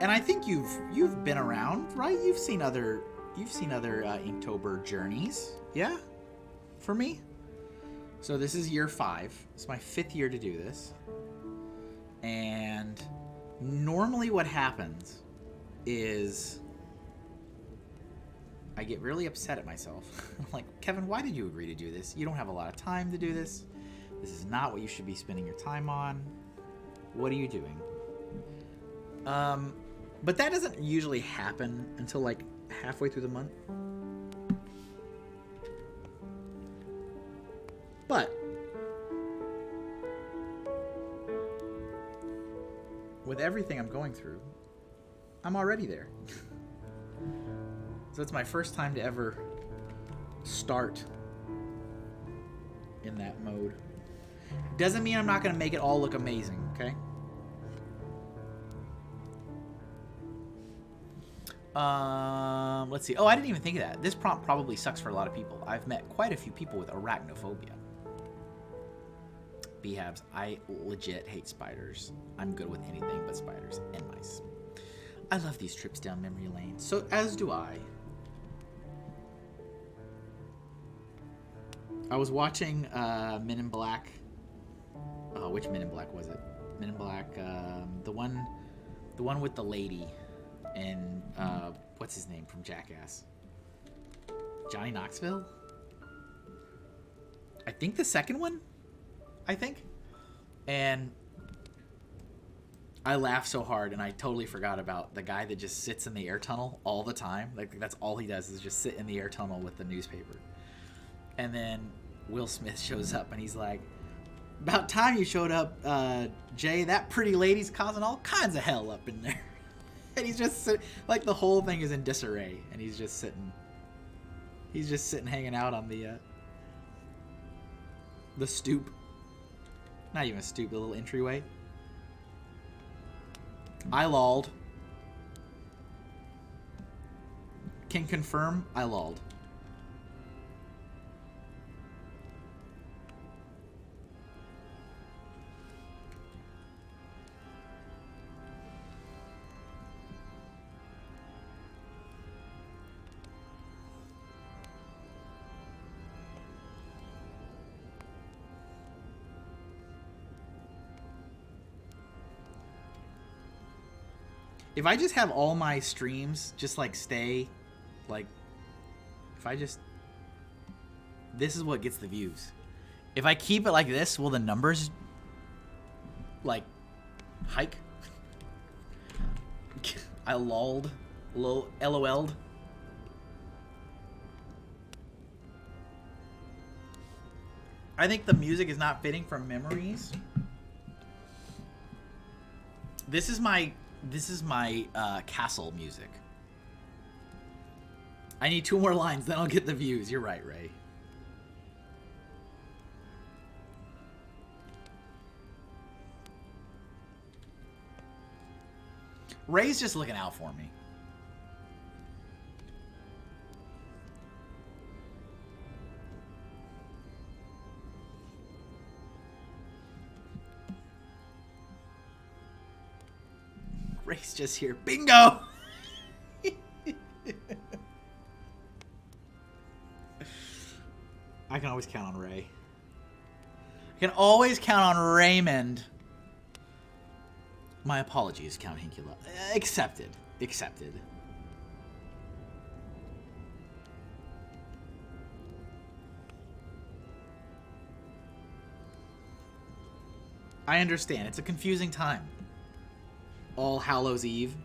I think you've been around, right? You've seen other Inktober journeys, yeah, for me. So this is year 5. It's my 5th year to do this, and normally what happens is I get really upset at myself. I'm like, Kevin, why did you agree to do this? You don't have a lot of time to do this. This is not what you should be spending your time on. What are you doing? But that doesn't usually happen until like halfway through the month. But with everything I'm going through, I'm already there. So it's my first time to ever start in that mode. Doesn't mean I'm not going to make it all look amazing, okay? Let's see. Oh, I didn't even think of that. This prompt probably sucks for a lot of people. I've met quite a few people with arachnophobia. Behabs, I legit hate spiders. I'm good with anything but spiders and mice. I love these trips down memory lane. So, as do I. I was watching Men in Black. Oh, which Men in Black was it? Men in Black, the one with the lady, and what's his name from Jackass? Johnny Knoxville? I think the second one. I think, and I laughed so hard, and I totally forgot about the guy that just sits in the air tunnel all the time. Like that's all he does is just sit in the air tunnel with the newspaper. And then Will Smith shows up, and he's like, "About time you showed up, Jay. That pretty lady's causing all kinds of hell up in there." And he's just like the whole thing is in disarray, and he's just sitting. He's just sitting, hanging out on the stoop. Not even a stoop, a little entryway. I lolled. Can confirm, I lolled. If I just have all my streams just like stay, like, if I just, this is what gets the views. If I keep it like this, will the numbers like hike? I lolled, LOL'd. I think the music is not fitting for memories. This is my castle music. I need 2 more lines, then I'll get the views. You're right, Ray. Ray's just looking out for me. Ray's just here. Bingo! I can always count on Ray. I can always count on Raymond. My apologies, Count Hinkula. Accepted. Accepted. I understand. It's a confusing time. All Hallows Eve.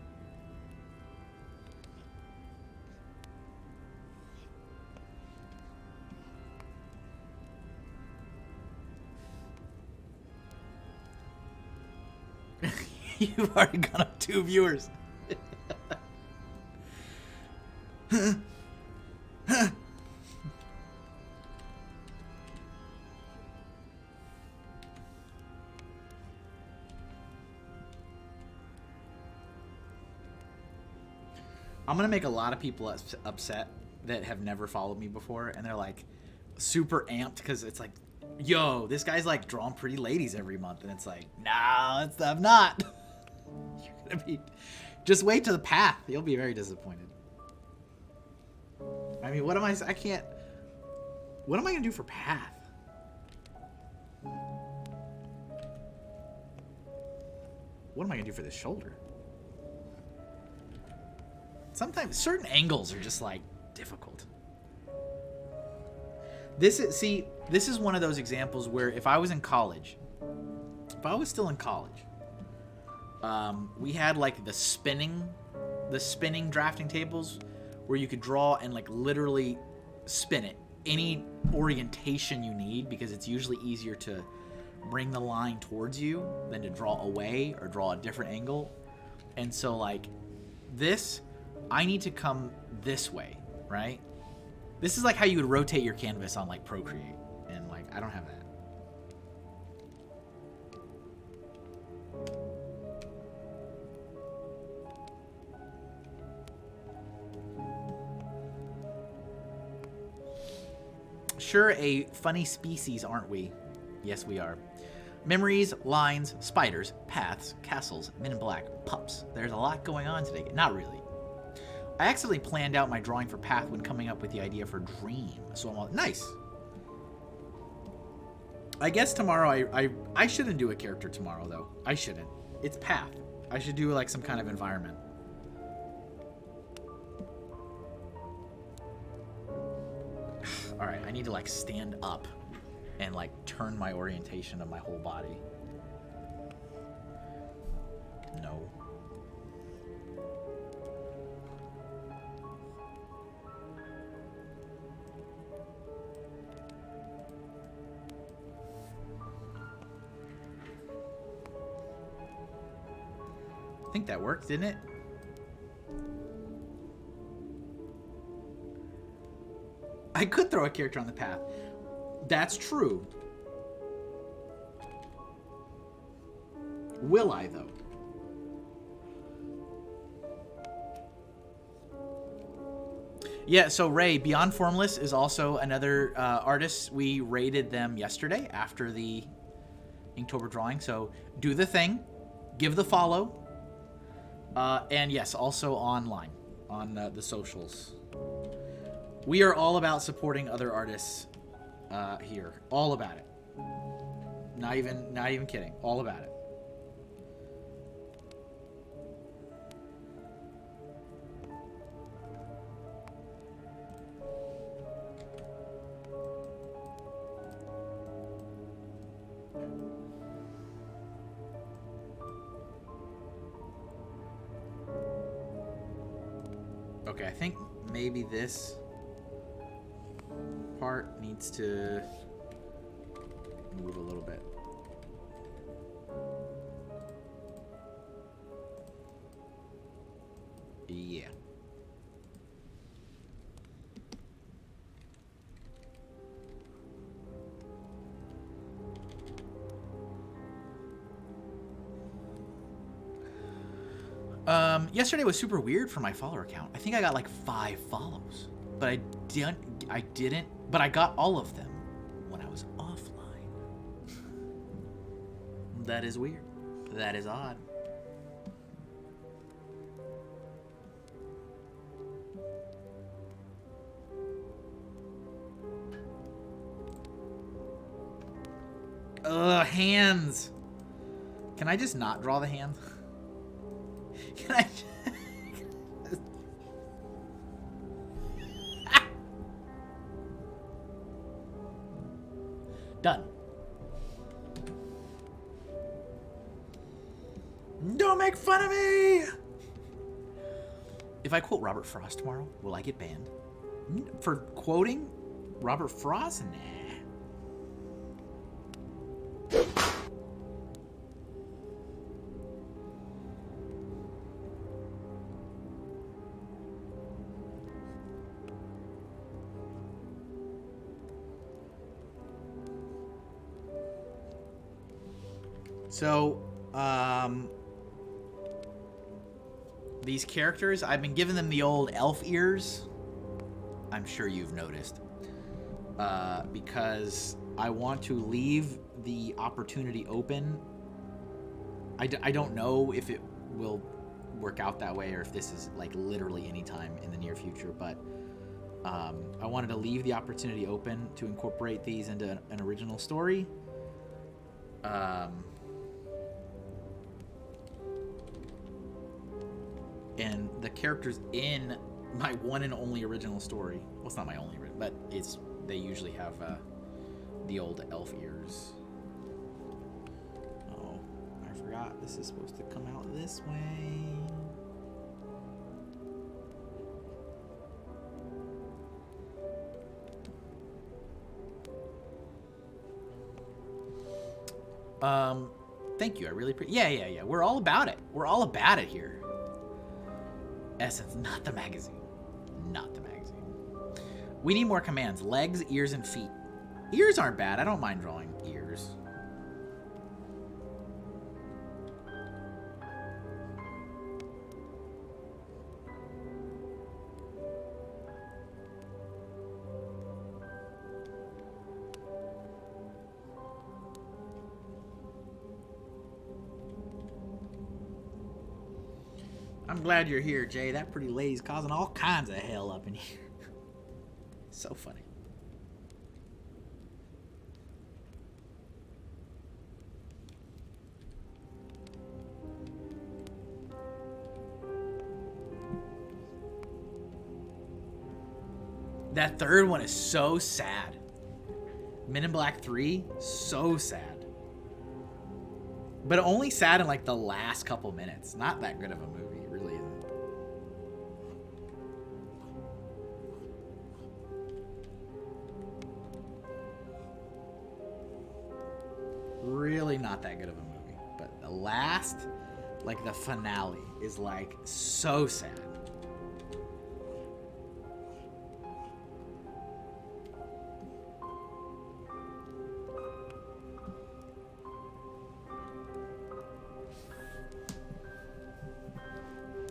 You've already gone up 2 viewers. I'm gonna make a lot of people upset that have never followed me before, and they're like super amped because it's like, yo, this guy's like drawing pretty ladies every month, and it's like, nah, I'm not. You're gonna be. Just wait to the path. You'll be very disappointed. I mean, what am I? I can't. What am I gonna do for path? What am I gonna do for this shoulder? Sometimes certain angles are just like difficult. This is one of those examples where if I was in college, if I was still in college, we had like the spinning drafting tables where you could draw and like literally spin it any orientation you need, because it's usually easier to bring the line towards you than to draw away or draw a different angle. And so like this, I need to come this way, right? This is like how you would rotate your canvas on like Procreate, and like I don't have that. Sure, a funny species, aren't we? Yes, we are. Memories, lines, spiders, paths, castles, men in black, pups. There's a lot going on today. Not really. I accidentally planned out my drawing for path when coming up with the idea for dream. So I'm all nice. I guess tomorrow I shouldn't do a character tomorrow though. I shouldn't. It's path. I should do like some kind of environment. All right, I need to like stand up and like turn my orientation of my whole body. No. I think that worked, didn't it? I could throw a character on the path. That's true. Will I, though? Yeah, so Ray, Beyond Formless is also another artist. We rated them yesterday after the Inktober drawing. So do the thing. Give the follow. And yes, also online on the socials. We are all about supporting other artists here. All about it. Not even kidding. All about it. Okay, I think maybe this part needs to move a little bit. Yeah. Yesterday was super weird for my follower count. I think I got like 5 follows, but I didn't, but I got all of them when I was offline. That is weird. That is odd. hands. Can I just not draw the hands? Can I? Done. Don't make fun of me! If I quote Robert Frost tomorrow, will I get banned? For quoting Robert Frost? Nah. So, these characters, I've been giving them the old elf ears. I'm sure you've noticed. Because I want to leave the opportunity open. I don't know if it will work out that way or if this is like literally any time in the near future, but I wanted to leave the opportunity open to incorporate these into an original story. And the characters in my one and only original story, well, it's not my only, but they usually have the old elf ears. Oh, I forgot this is supposed to come out this way. Thank you. I really appreciate. Yeah. We're all about it. We're all about it here. Essence, not the magazine. Not the magazine. We need more commands. Legs, ears, and feet. Ears aren't bad. I don't mind drawing ears. I'm glad you're here, Jay. That pretty lady's causing all kinds of hell up in here. So funny. That third one is so sad. Men in Black 3, so sad. But only sad in like the last couple minutes. Not that good of a movie. It really isn't. Really not that good of a movie. But the last, like the finale, is like so sad.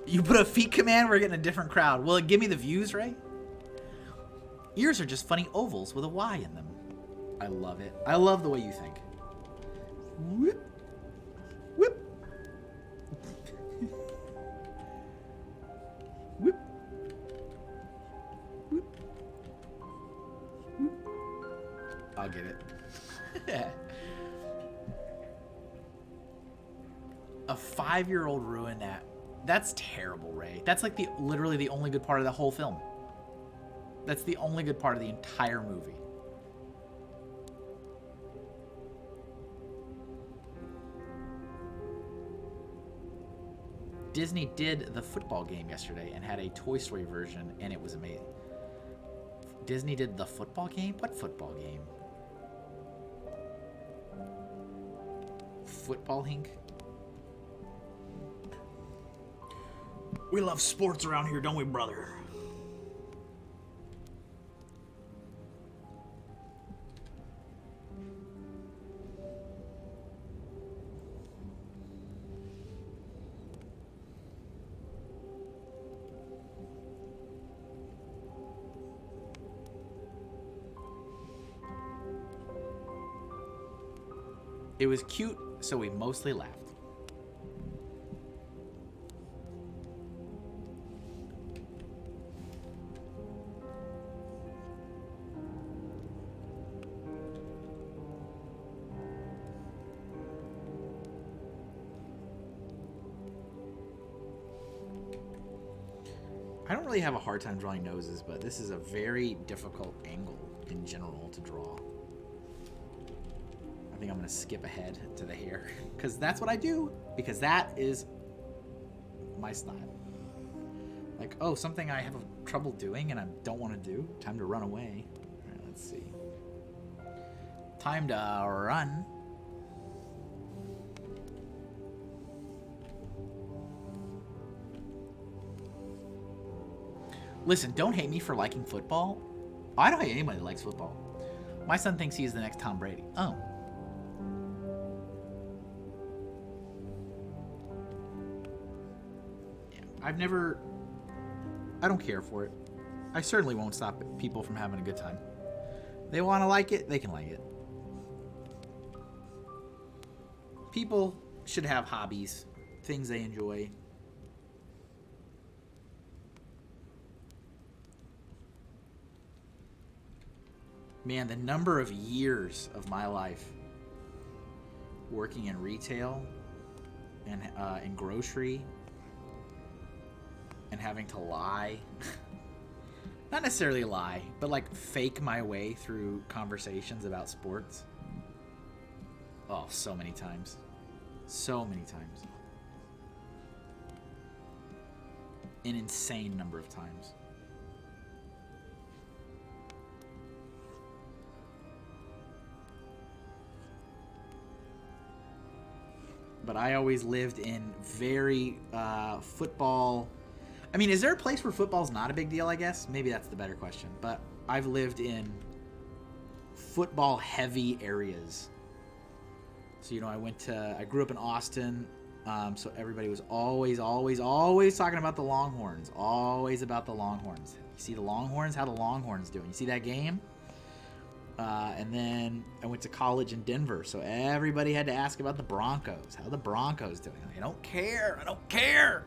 You put a feet command, we're getting a different crowd. Will it give me the views, right? Ears are just funny ovals with a Y in them. I love it. I love the way you think. Whoop. Whoop. Whoop. Whoop. Whoop. I'll get it. A 5-year-old ruined that. That's terrible, Ray. That's like literally the only good part of the whole film. That's the only good part of the entire movie. Disney did the football game yesterday and had a Toy Story version, and it was amazing. Disney did the football game? What football game? Football Hink? We love sports around here, don't we, brother? It was cute, so we mostly laughed. I don't really have a hard time drawing noses, but this is a very difficult angle in general to draw. I think I'm going to skip ahead to the hair because that's what I do, because that is my style. Like, oh, something I have trouble doing and I don't want to do. Time to run away. All right, let's see. Time to run. Listen, don't hate me for liking football. I don't hate anybody that likes football. My son thinks he's the next Tom Brady. Oh. Yeah, I don't care for it. I certainly won't stop people from having a good time. They want to like it, they can like it. People should have hobbies, things they enjoy. Man, the number of years of my life working in retail and in grocery and having to lie. Not necessarily lie, but like fake my way through conversations about sports. Oh, so many times. So many times. An insane number of times. But I always lived in very football. I mean, is there a place where football's not a big deal, I guess? Maybe that's the better question. But I've lived in football-heavy areas. So, you know, I grew up in Austin, so everybody was always talking about the Longhorns. Always about the Longhorns. You see the Longhorns? How the Longhorns doing? You see that game? And then I went to college in Denver, so everybody had to ask about the Broncos. How the Broncos doing? Like, I don't care.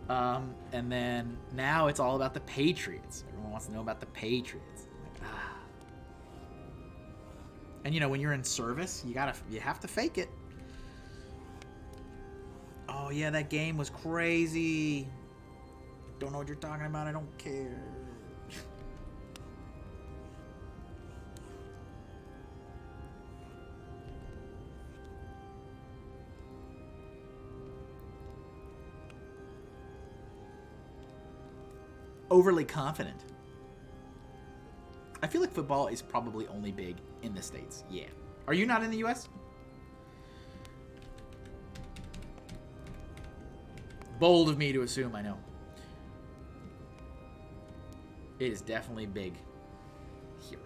And then now it's all about the Patriots. Everyone wants to know about the Patriots. Like, ah. And you know, when you're in service, you have to fake it. Oh yeah, that game was crazy. Don't know what you're talking about. I don't care. Overly confident. I feel like football is probably only big in the States. Yeah. Are you not in the US? Bold of me to assume, I know. It is definitely big here.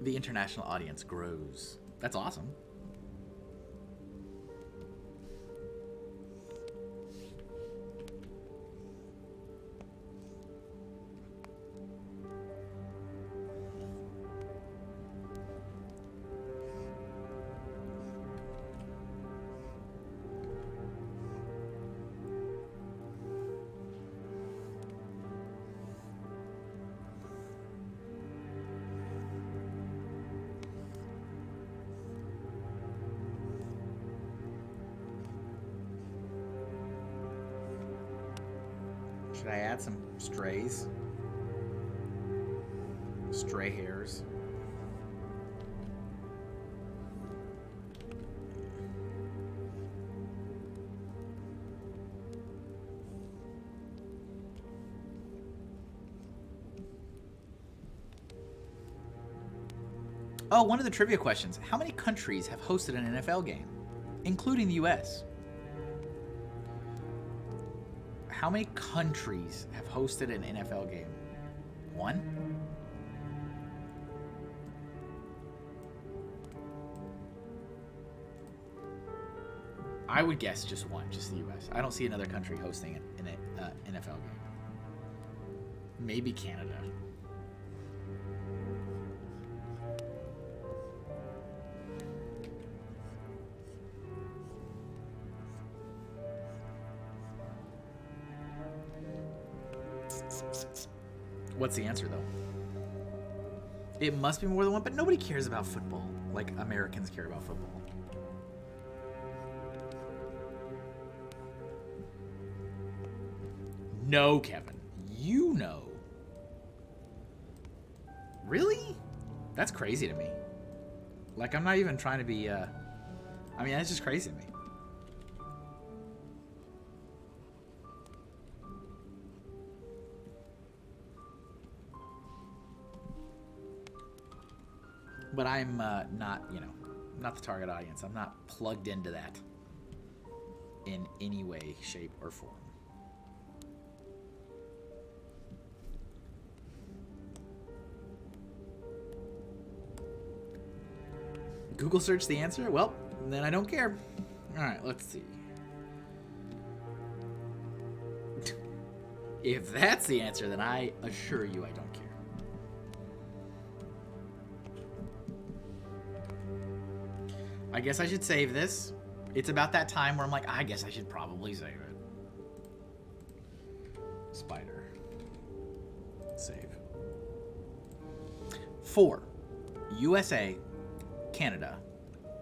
The international audience grows. That's awesome. Should I add some strays? Stray hairs. Oh, one of the trivia questions. How many countries have hosted an NFL game, including the US? How many countries have hosted an NFL game? One? I would guess just one, just the U.S. I don't see another country hosting an NFL game. Maybe Canada. What's the answer, though? It must be more than one, but nobody cares about football like Americans care about football. No, Kevin. You know. Really? That's crazy to me. Like, I'm not even trying to be, I mean, that's just crazy to me. But I'm not, you know, not the target audience. I'm not plugged into that in any way, shape, or form. Google search the answer? Well, then I don't care. All right, let's see. If that's the answer, then I assure you I don't care. I guess I should save this. It's about that time where I'm like, I guess I should probably save it. Spider. Save. 4. USA, Canada,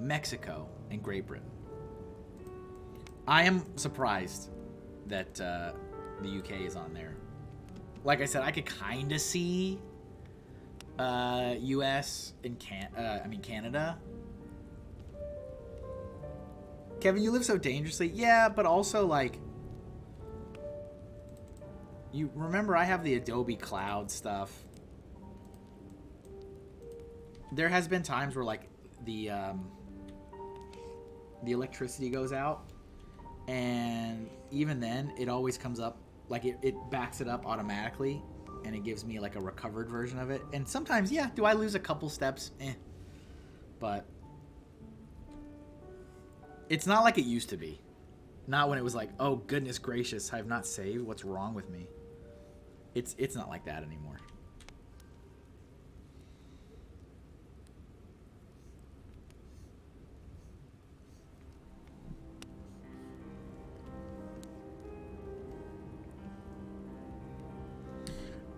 Mexico, and Great Britain. I am surprised that the UK is on there. Like I said, I could kind of see US and Canada. Kevin, you live so dangerously. Yeah, but also, like, you remember I have the Adobe Cloud stuff. There has been times where, like, the electricity goes out, and even then, it always comes up, like, it backs it up automatically, and it gives me, like, a recovered version of it. And sometimes, yeah, do I lose a couple steps? But it's not like it used to be. Not when it was like, oh, goodness gracious, I have not saved. What's wrong with me? It's not like that anymore.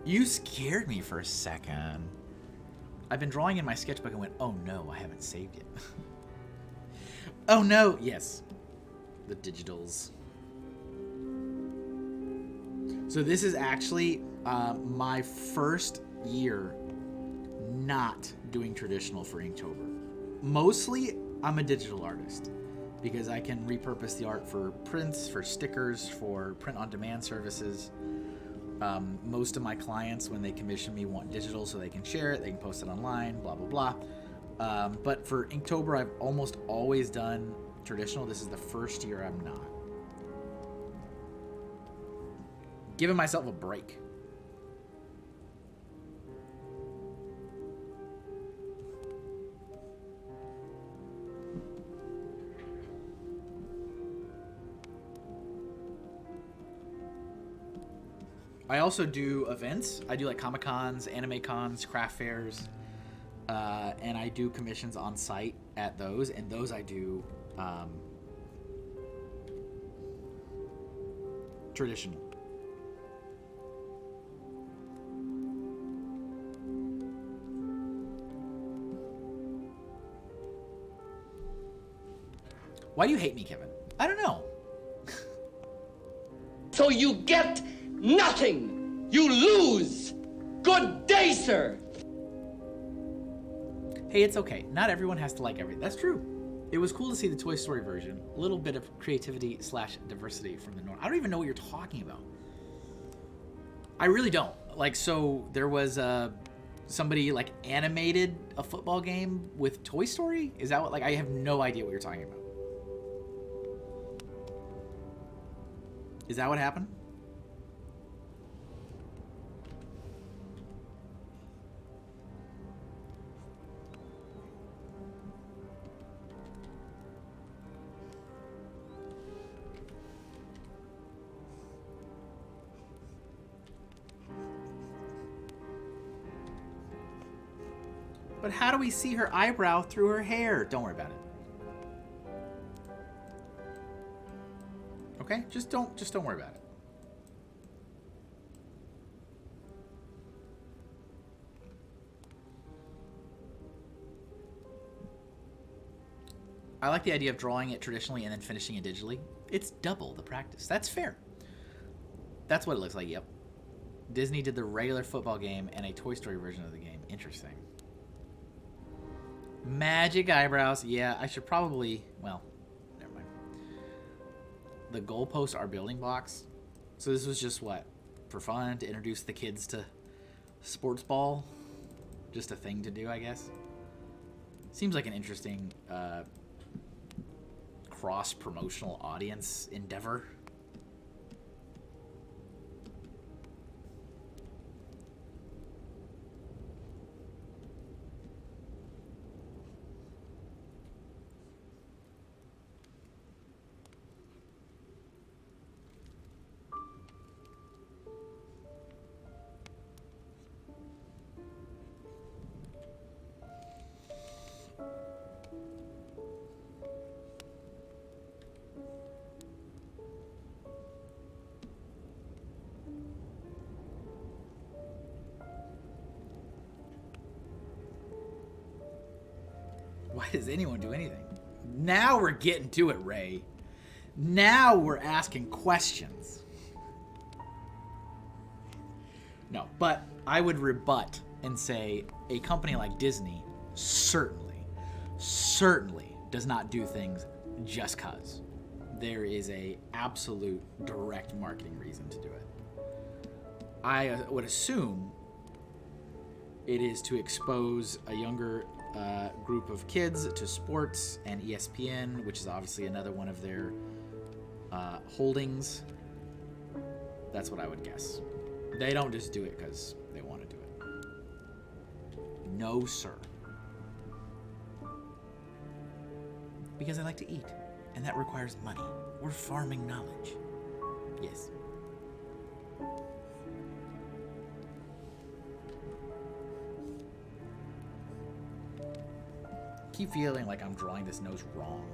You scared me for a second. I've been drawing in my sketchbook and went, oh no, I haven't saved yet. Oh no, yes. The digitals. So this is actually my first year not doing traditional for Inktober. Mostly, I'm a digital artist because I can repurpose the art for prints, for stickers, for print-on-demand services. Most of my clients, when they commission me, want digital so they can share it, they can post it online, blah, blah, blah. But for Inktober, I've almost always done traditional. This is the first year I'm not. Giving myself a break. I also do events. I do like Comic Cons, anime cons, craft fairs. And I do commissions on site at those, and those I do traditional. Why do you hate me, Kevin? I don't know. So you get nothing. You lose. Good day, sir. Hey, it's okay. Not everyone has to like everything. That's true. It was cool to see the Toy Story version. A little bit of creativity / diversity from the norm. I don't even know what you're talking about. I really don't. Like, so there was somebody like animated a football game with Toy Story? Is that what, like, I have no idea what you're talking about. Is that what happened? But how do we see her eyebrow through her hair? Don't worry about it. Okay? Just don't worry about it. I like the idea of drawing it traditionally and then finishing it digitally. It's double the practice. That's fair. That's what it looks like, yep. Disney did the regular football game and a Toy Story version of the game. Interesting. Magic eyebrows. Yeah, I should probably... Well, never mind. The goalposts are building blocks. So this was just what? For fun? To introduce the kids to sports ball? Just a thing to do, I guess. Seems like an interesting cross-promotional audience endeavor. Why does anyone do anything? Now we're getting to it, Ray. Now we're asking questions. No, but I would rebut and say a company like Disney certainly does not do things just cause. There is a absolute direct marketing reason to do it. I would assume it is to expose a younger group of kids to sports and ESPN, which is obviously another one of their holdings. That's what I would guess. They don't just do it because they want to do it. No, sir. Because I like to eat, and that requires money. We're farming knowledge. Yes. Keep feeling like I'm drawing this nose wrong.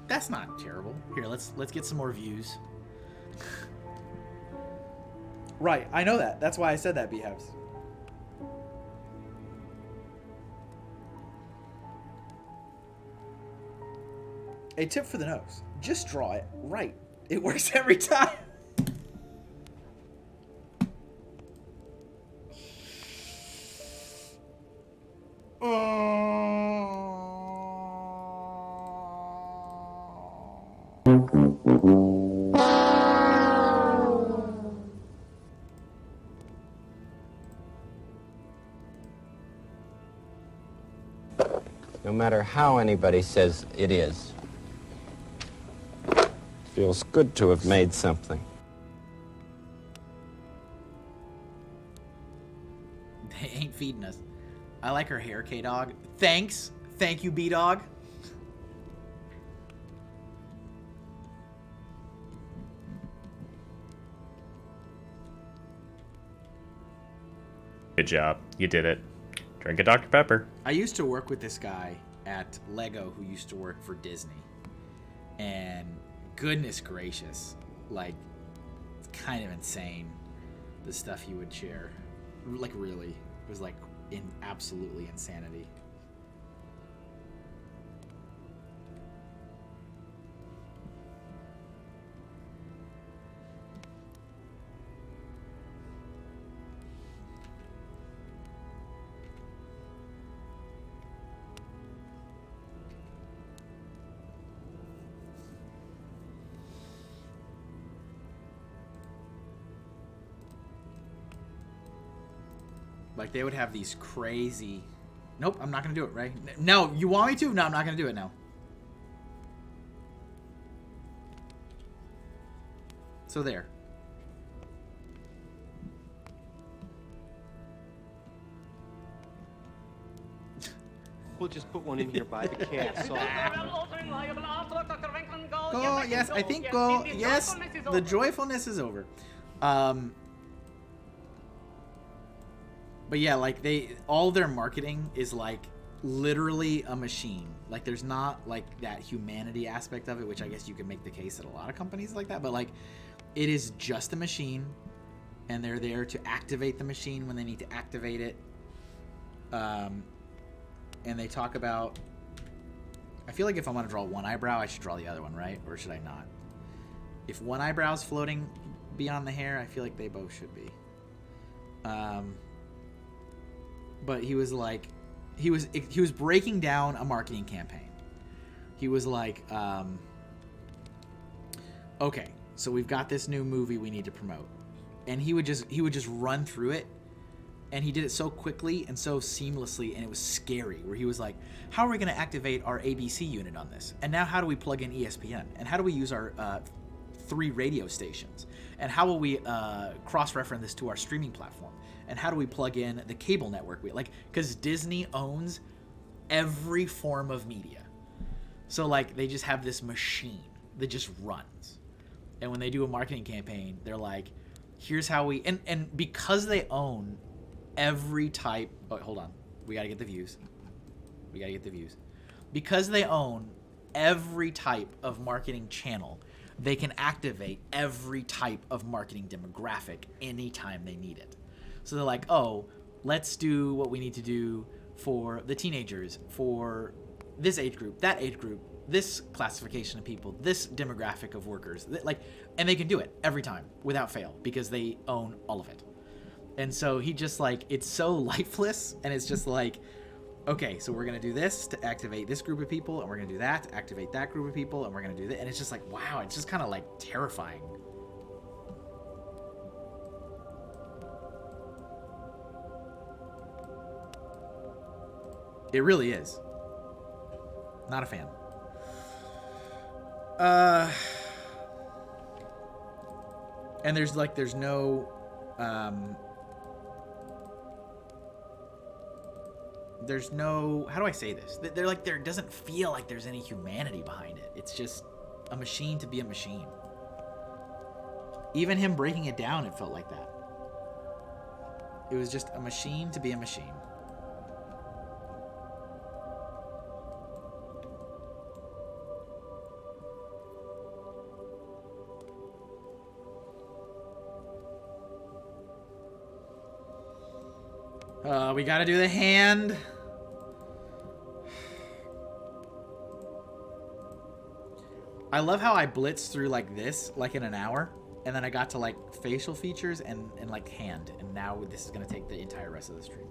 That's not terrible. Here, let's get some more views. Right, I know that. That's why I said that, B-Habs. A tip for the nose. Just draw it right. It works every time. No matter how anybody says it is. Feels good to have made something. They ain't feeding us. I like her hair, K-Dog. Thanks. Thank you, B-Dog. Good job. You did it. Drink a Dr. Pepper. I used to work with this guy at Lego who used to work for Disney. And goodness gracious, like, it's kind of insane the stuff he would share. Like, really. It was like absolutely insanity. Like, they would have these crazy Nope, I'm not gonna do it, Ray. No, you want me to? No, I'm not gonna do it now. So there. We'll just put one in here by the cat. So. Go, yes, I think go, yes, the joyfulness is over. But yeah, like all their marketing is like literally a machine. Like there's not like that humanity aspect of it, which I guess you can make the case that a lot of companies like that, but like it is just a machine and they're there to activate the machine when they need to activate it. And they talk about, I feel like if I'm going to draw one eyebrow, I should draw the other one, right? Or should I not? If one eyebrow's floating beyond the hair, I feel like they both should be. But he was like, he was breaking down a marketing campaign. He was like, okay, so we've got this new movie we need to promote. And he would just run through it. And he did it so quickly and so seamlessly, and it was scary, where he was like, how are we going to activate our ABC unit on this? And now how do we plug in ESPN? And how do we use our 3 radio stations? And how will we cross-reference this to our streaming platform? And how do we plug in the cable network? Because Disney owns every form of media. So, like, they just have this machine that just runs. And when they do a marketing campaign, they're like, here's how we... And because they own... every type. Oh, hold on. We got to get the views. Because they own every type of marketing channel, they can activate every type of marketing demographic anytime they need it. So they're like, oh, let's do what we need to do for the teenagers, for this age group, that age group, this classification of people, this demographic of workers. And they can do it every time without fail because they own all of it. And so he just like, it's so lifeless, and it's just like, okay, so we're going to do this to activate this group of people, and we're going to do that to activate that group of people, and we're going to do that. And it's just like, wow, it's just kind of like terrifying. It really is. Not a fan. And there's no, there's no, how do I say this? They're like, there doesn't feel like there's any humanity behind it. It's just a machine to be a machine. Even him breaking it down, it felt like that. It was just a machine to be a machine. We gotta do the hand. I love how I blitzed through like this, like in an hour, and then I got to like facial features and like hand, and now this is gonna take the entire rest of the stream.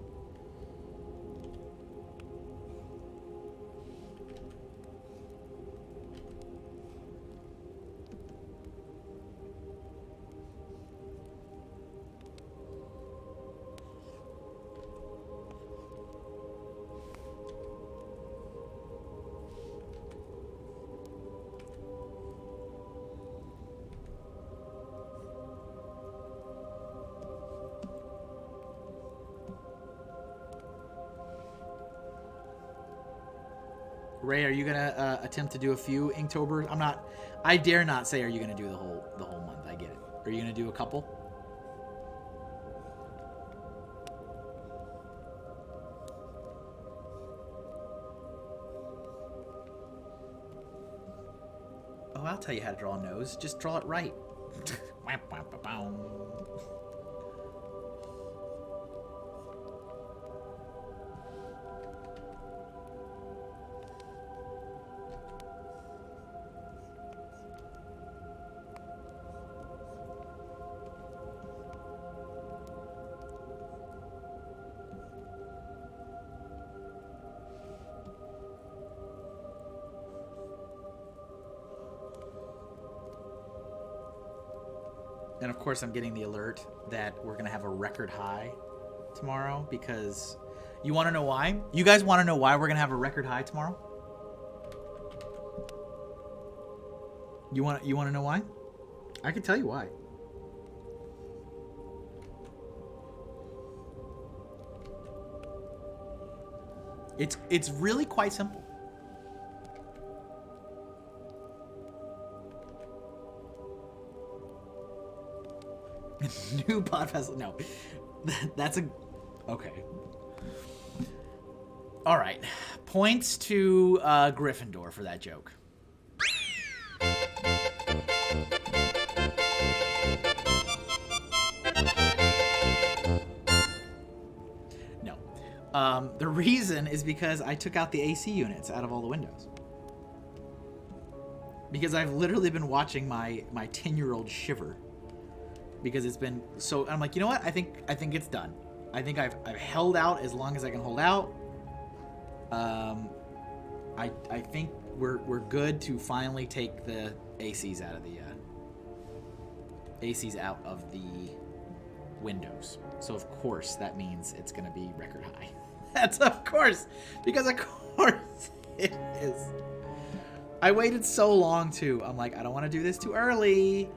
Ray, are you gonna attempt to do a few Inktober? I dare not say, are you gonna do the whole month? I get it. Are you gonna do a couple? Oh, I'll tell you how to draw a nose. Just draw it right. And of course, I'm getting the alert that we're going to have a record high tomorrow because You want to know why? You guys want to know why we're going to have a record high tomorrow? You want to know why? I can tell you why. It's really quite simple. New Podfest. No. That's a okay. All right. Points to Gryffindor for that joke. No. The reason is because I took out the AC units out of all the windows. Because I've literally been watching my 10-year-old shiver. Because it's been so, I'm like, you know what? I think it's done. I think I've held out as long as I can hold out. I think we're good to finally take the ACs out of the ACs out of the windows. So of course that means it's gonna be record high. That's of course, because of course it is. I waited so long too. I'm like, I don't want to do this too early.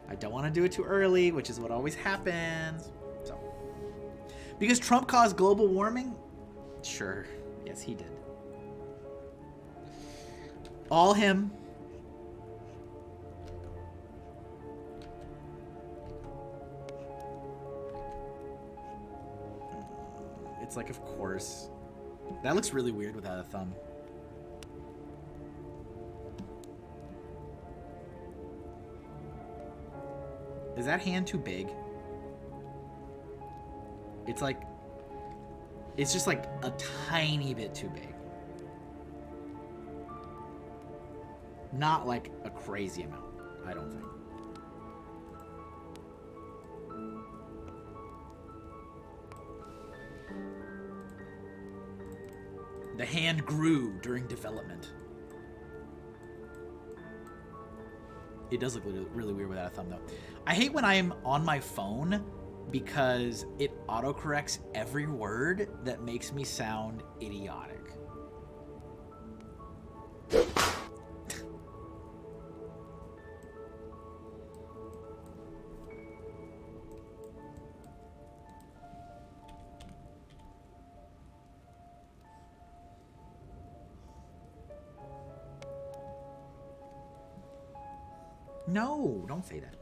I don't want to do it too early, which is what always happens. So, because Trump caused global warming? Sure. Yes, he did. All him. It's like, of course. That looks really weird without a thumb. Is that hand too big? It's like, it's just like a tiny bit too big. Not like a crazy amount, I don't think. The hand grew during development. It does look really weird without a thumb, though. I hate when I am on my phone because it autocorrects every word that makes me sound idiotic. No, don't say that.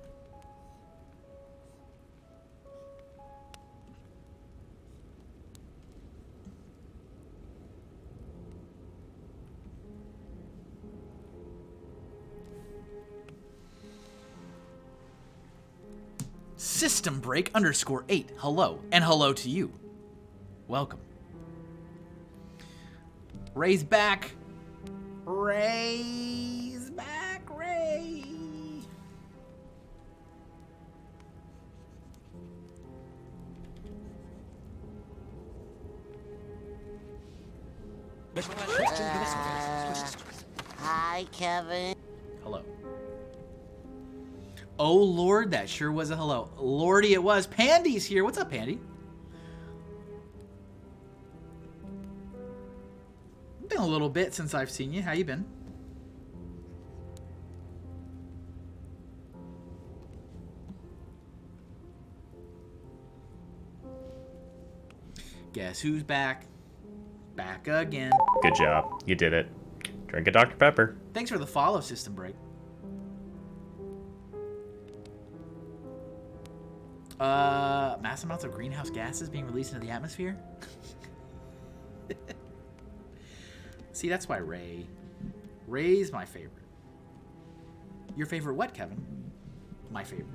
System break _8. Hello, and hello to you. Welcome. Ray's back. Ray's back. Ray. Hi, Kevin. Hello. Oh, Lord, that sure was a hello. Lordy, it was. Pandy's here. What's up, Pandy? It's been a little bit since I've seen you. How you been? Guess who's back? Back again. Good job. You did it. Drink a Dr. Pepper. Thanks for the follow, System Break. Mass amounts of greenhouse gases being released into the atmosphere? See, that's why Ray's my favorite. Your favorite what, Kevin? My favorite.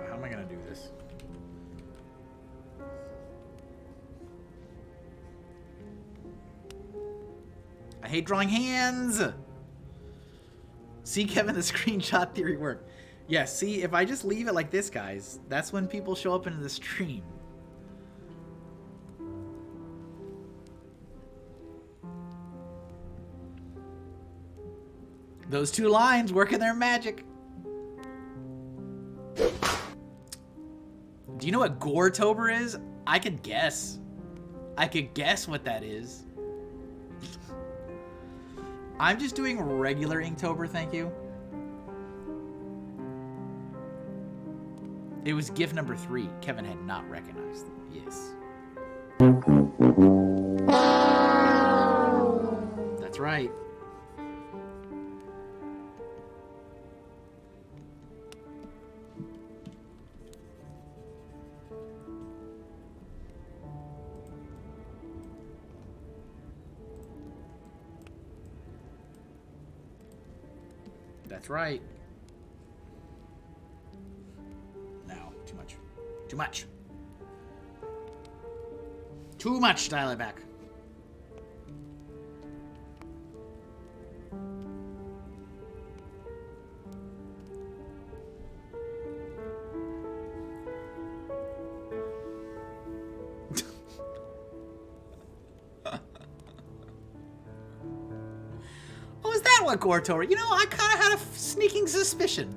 How am I gonna do this? I hate drawing hands. See, Kevin, the screenshot theory worked. Yeah, see, if I just leave it like this, guys, that's when people show up into the stream. Those two lines working their magic. Do you know what Goretober is? I could guess. I could guess what that is. I'm just doing regular Inktober, thank you. It was gift number 3. Kevin had not recognized. Yes. That's right. That's right. No, too much. Too much. Too much. Dial it back. Oh, is that what Goretober? You know, I kind of had a sneaking suspicion.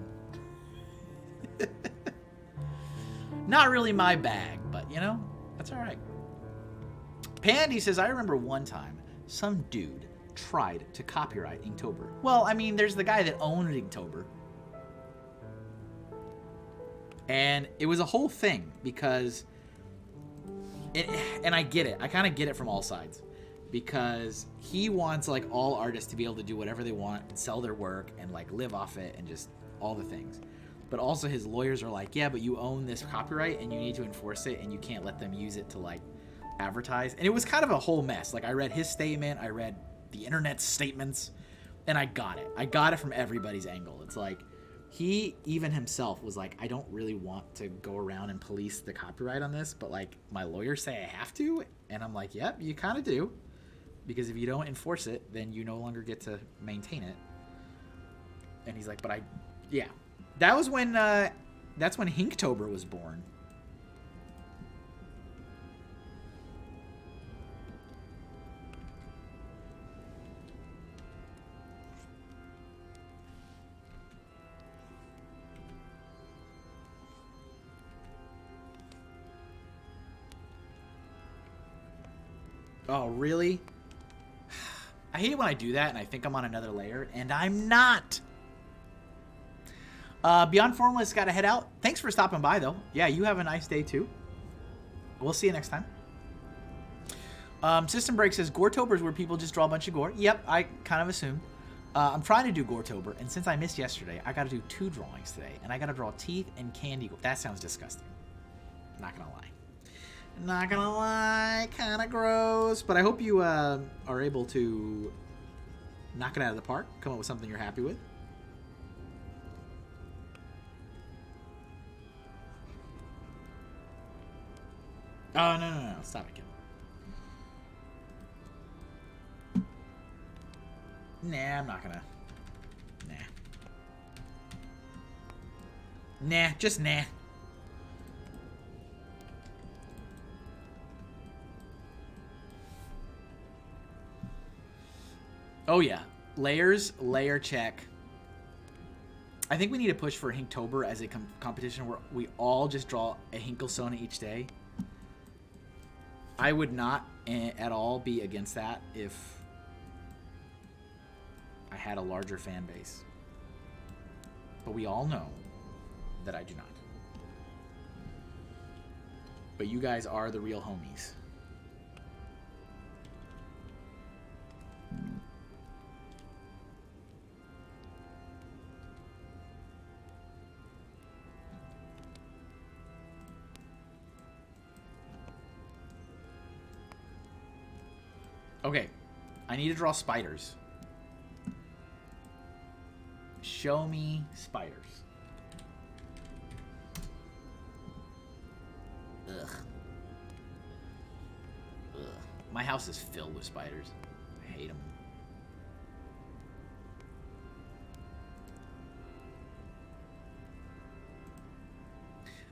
Not really my bag, but you know, that's all right. Pandy says, I remember one time some dude tried to copyright Inktober. Well, I mean, there's the guy that owned Inktober. And it was a whole thing because, and I get it. I kind of get it from all sides. Because he wants like all artists to be able to do whatever they want and sell their work and like live off it and just all the things. But also his lawyers are like, yeah, but you own this copyright and you need to enforce it and you can't let them use it to like advertise. And it was kind of a whole mess. Like I read his statement, I read the internet's statements, and I got it. I got it from everybody's angle. It's like he even himself was like, I don't really want to go around and police the copyright on this, but like my lawyers say I have to. And I'm like, yep, you kind of do. Because if you don't enforce it, then you no longer get to maintain it. And he's like, but yeah. That was when, that's when Inktober was born. Oh, really? I hate it when I do that and I think I'm on another layer, and I'm not. Beyond Formless got to head out. Thanks for stopping by, though. Yeah, you have a nice day, too. We'll see you next time. System Break says, Goretober is where people just draw a bunch of gore. Yep, I kind of assumed. I'm trying to do Goretober, and since I missed yesterday, I got to do 2 drawings today, and I got to draw teeth and candy. That sounds disgusting. Not going to lie. Not gonna lie, kind of gross, but I hope you are able to knock it out of the park, come up with something you're happy with. Oh, no, stop it, kid. Nah, I'm not gonna. Nah, just nah. Oh yeah, layers, layer check. I think we need to push for Inktober as a competition where we all just draw a Hinklesona each day. I would not at all be against that if I had a larger fan base. But we all know that I do not. But you guys are the real homies. Okay, I need to draw spiders. Show me spiders. Ugh. My house is filled with spiders. I hate them.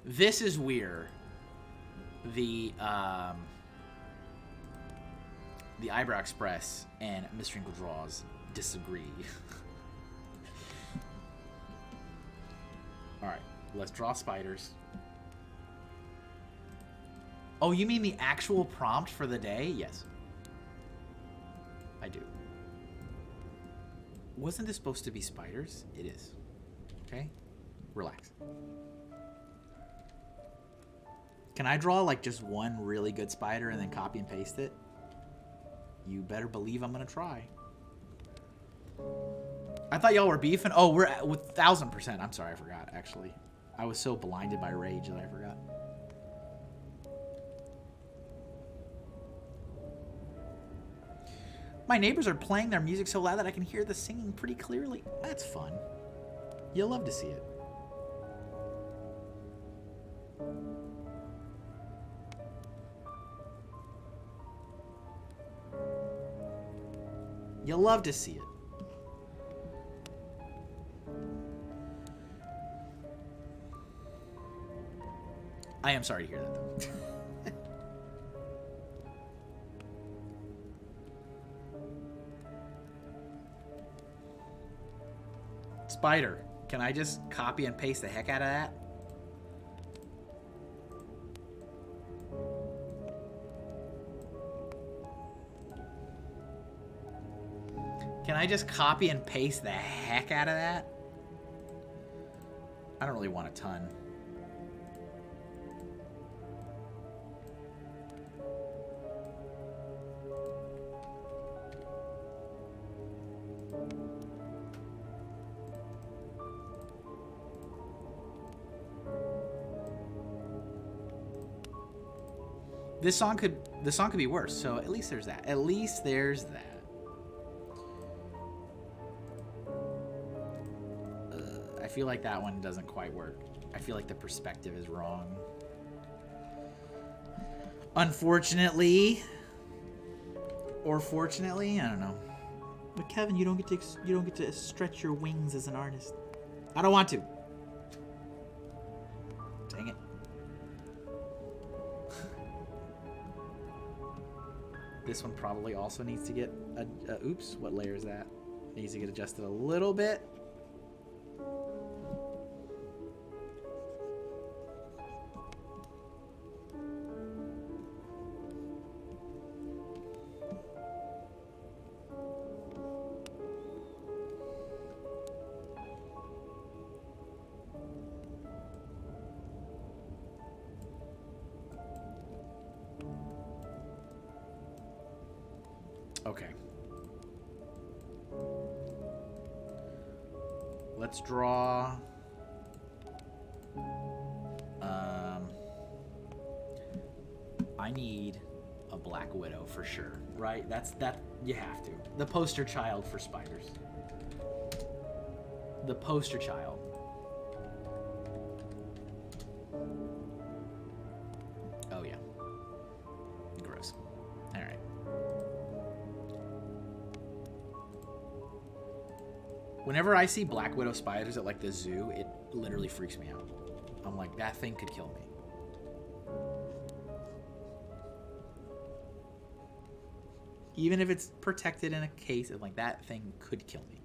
This is where the Eyebrow Express and MrHinkleDraws disagree. Alright, let's draw spiders. Oh, you mean the actual prompt for the day? Yes. I do. Wasn't this supposed to be spiders? It is. Okay? Relax. Can I draw like just one really good spider and then copy and paste it? You better believe I'm gonna try. I thought y'all were beefing. Oh, we're at 1000%. I'm sorry, I forgot, actually. I was so blinded by rage that I forgot. My neighbors are playing their music so loud that I can hear the singing pretty clearly. That's fun. You'll love to see it. You'll love to see it. I am sorry to hear that, though. Spider, can I just copy and paste the heck out of that? Can I just copy and paste the heck out of that? I don't really want a ton. This song could be worse, so at least there's that. At least there's that. I feel like that one doesn't quite work. I feel like the perspective is wrong. Unfortunately, or fortunately, I don't know. But Kevin, you don't get to stretch your wings as an artist. I don't want to. Dang it. This one probably also needs to get oops, what layer is that? It needs to get adjusted a little bit. Okay. Let's draw. I need a black widow for sure, right? That you have to. The poster child for spiders. The poster child. Oh yeah. Gross. All right. Whenever I see black widow spiders at like the zoo, it literally freaks me out. I'm like, that thing could kill me. Even if it's protected in a case, and like that thing could kill me.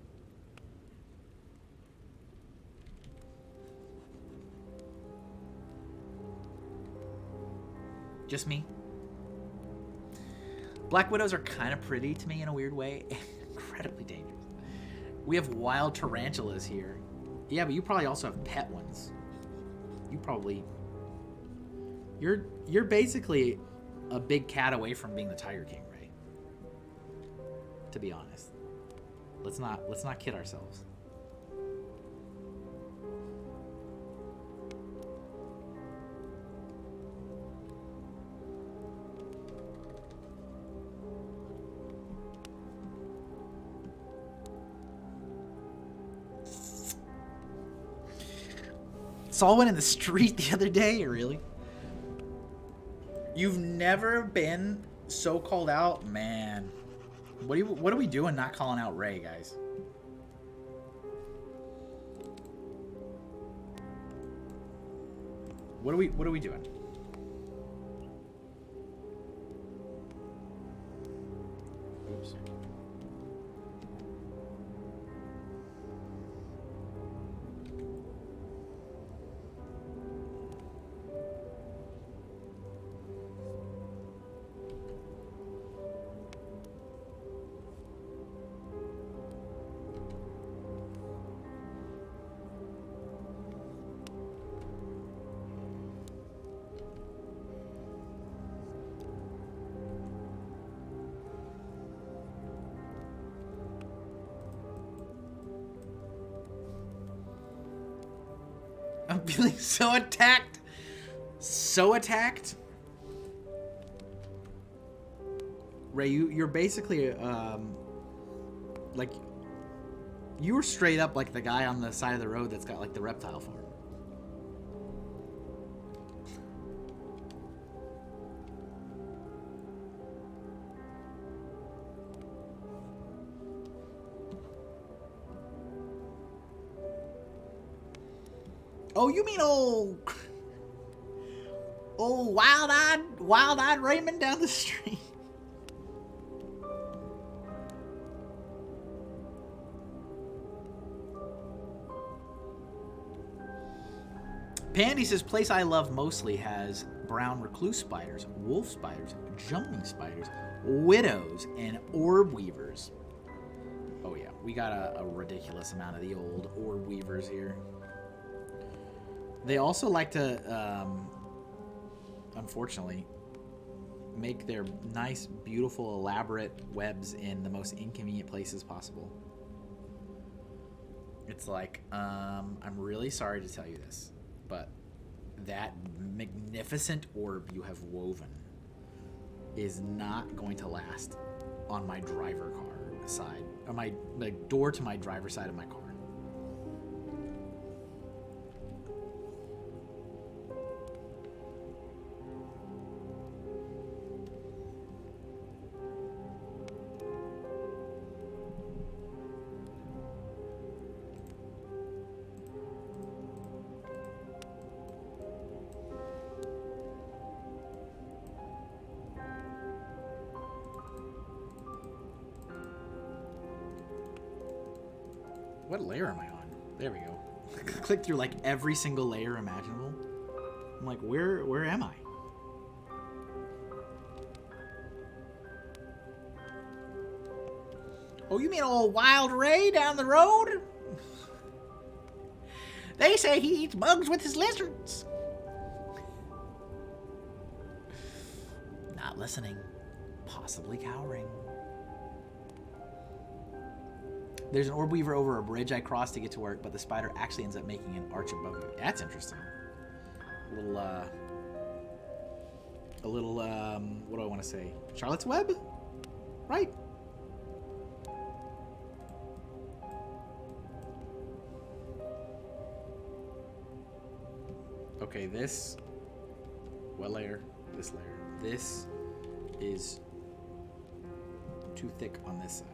Just me. Black widows are kind of pretty to me in a weird way. Incredibly dangerous. We have wild tarantulas here. Yeah, but you probably also have pet ones. You probably... You're basically a big cat away from being the Tiger King, right? To be honest. Let's not kid ourselves. Saw one in the street the other day, really? You've never been so called out? Man. What are we doing not calling out Ray, guys? What are we doing? Oops. I'm feeling so attacked. So attacked. Ray, you're basically, like, you were straight up like the guy on the side of the road that's got, like, the reptile farm. Oh, you mean old wild-eyed Raymond down the street? Pandy says, place I love mostly has brown recluse spiders, wolf spiders, jumping spiders, widows, and orb weavers. Oh yeah, we got a ridiculous amount of the old orb weavers here. They also like to, unfortunately, make their nice, beautiful, elaborate webs in the most inconvenient places possible. It's like, I'm really sorry to tell you this, but that magnificent orb you have woven is not going to last on my driver car side, or my door to my driver's side of my car. What layer am I on? There we go. Click through like every single layer imaginable. I'm like, where am I? Oh, you mean old Wild Ray down the road? They say he eats bugs with his lizards. Not listening. Possibly cowering. There's an orb weaver over a bridge I crossed to get to work, but the spider actually ends up making an arch above it. That's interesting. A little, what do I want to say? Charlotte's Web? Right? Okay, this, what layer? This layer. This is too thick on this side.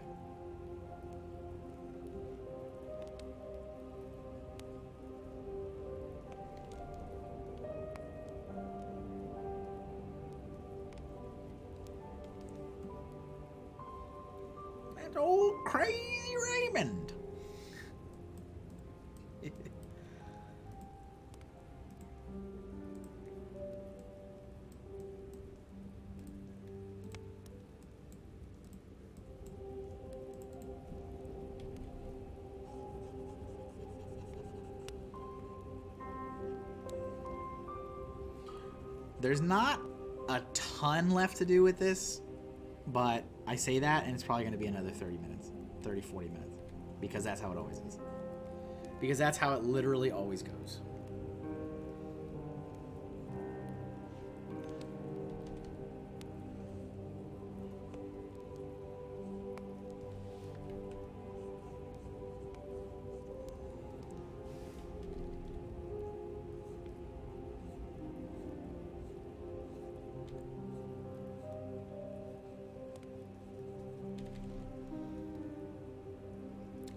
Old crazy Raymond. There's not a ton left to do with this, but I say that and it's probably going to be another 30 minutes, 30, 40 minutes, because that's how it always is. Because that's how it literally always goes.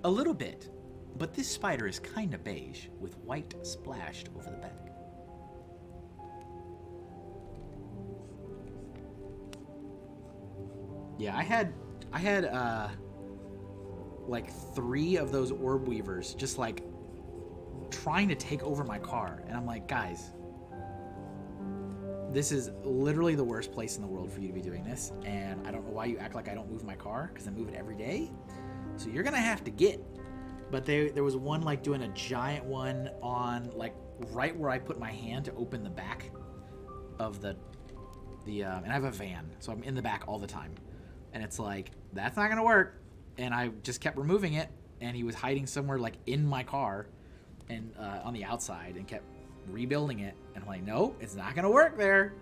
A little bit, but this spider is kinda beige with white splashed over the back. Yeah, I had like 3 of those orb weavers just like trying to take over my car, and I'm like, guys, this is literally the worst place in the world for you to be doing this, and I don't know why you act like I don't move my car, because I move it every day. So you're gonna have to get. But there was one like doing a giant one on like right where I put my hand to open the back of the and I have a van, so I'm in the back all the time, and it's like, that's not gonna work. And I just kept removing it, and he was hiding somewhere like in my car and on the outside, and kept rebuilding it. And I'm like, nope, it's not going to work there.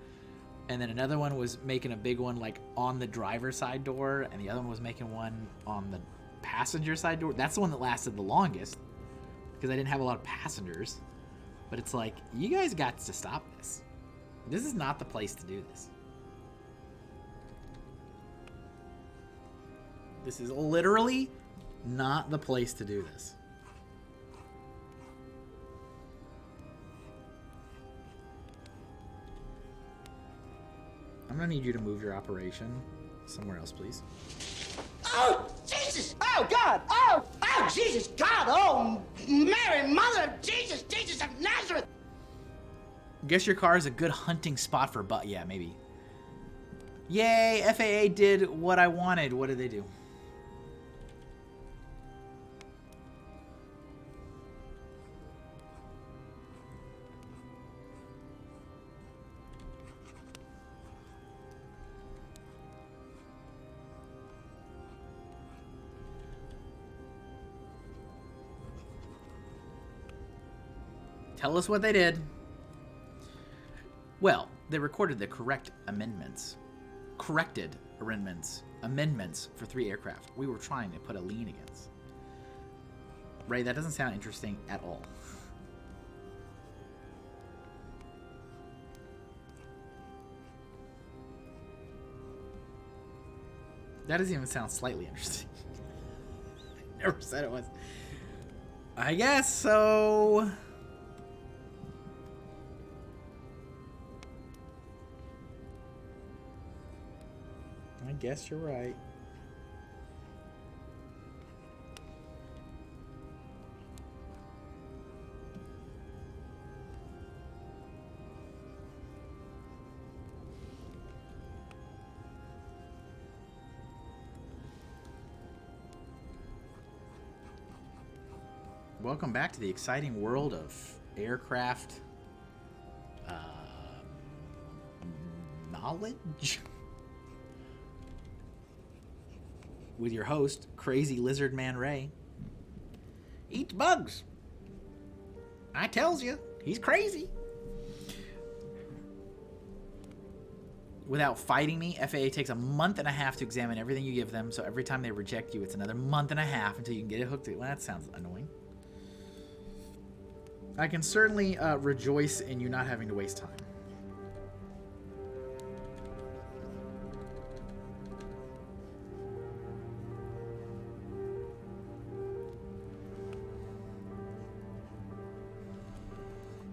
And then another one was making a big one like on the driver's side door, and the other one was making one on the passenger side door. That's the one that lasted the longest because I didn't have a lot of passengers. But it's like, you guys got to stop this. This is not the place to do this. This is literally not the place to do this. I'm gonna need you to move your operation somewhere else, please. Oh, Jesus! Oh, God! Oh, Jesus! God! Oh, Mary, Mother of Jesus! Jesus of Nazareth! Guess your car is a good hunting spot for butt. Yeah, maybe. Yay! FAA did what I wanted. What did they do? Tell us what they did. Well, they recorded the corrected amendments for 3 aircraft. We were trying to put a lien against. Ray, that doesn't sound interesting at all. That doesn't even sound slightly interesting. Never said it was. I guess so. I guess you're right. Welcome back to the exciting world of aircraft knowledge. With your host, Crazy Lizard Man Ray. Eats bugs. I tells you, he's crazy. Without fighting me, FAA takes a month and a half to examine everything you give them, so every time they reject you, it's another month and a half until you can get it hooked. Well, that sounds annoying. I can certainly rejoice in you not having to waste time.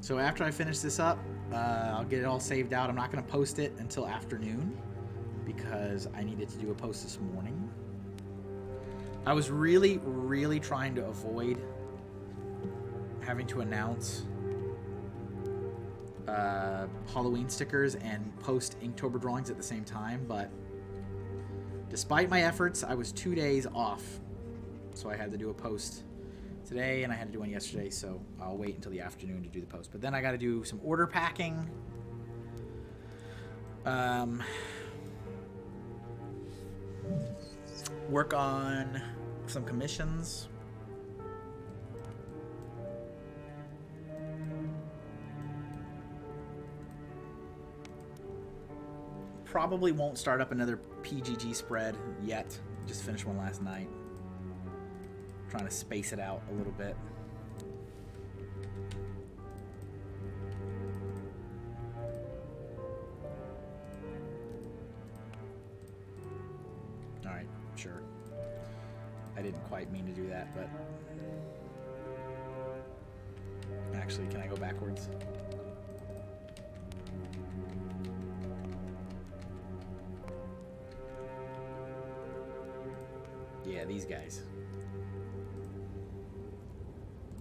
So after I finish this up, I'll get it all saved out. I'm not going to post it until afternoon because I needed to do a post this morning. I was really, really trying to avoid having to announce Halloween stickers and post Inktober drawings at the same time, but despite my efforts, I was 2 days off, so I had to do a post today, and I had to do one yesterday, so I'll wait until the afternoon to do the post. But then I got to do some order packing. Work on some commissions. Probably won't start up another PGG spread yet. Just finished one last night. Trying to space it out a little bit. Alright, sure. I didn't quite mean to do that, but... Actually, can I go backwards? Yeah, these guys.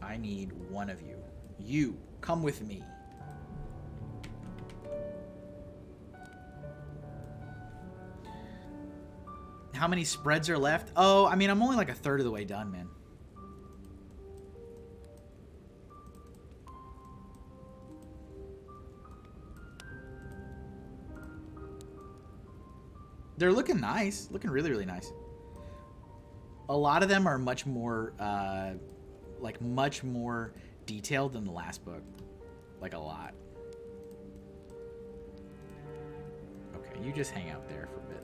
I need one of you. You, come with me. How many spreads are left? Oh, I mean, I'm only like a third of the way done, man. They're looking nice. Looking really, really nice. A lot of them are much more, much more detailed than the last book. like a lot. Okay, you just hang out there for a bit.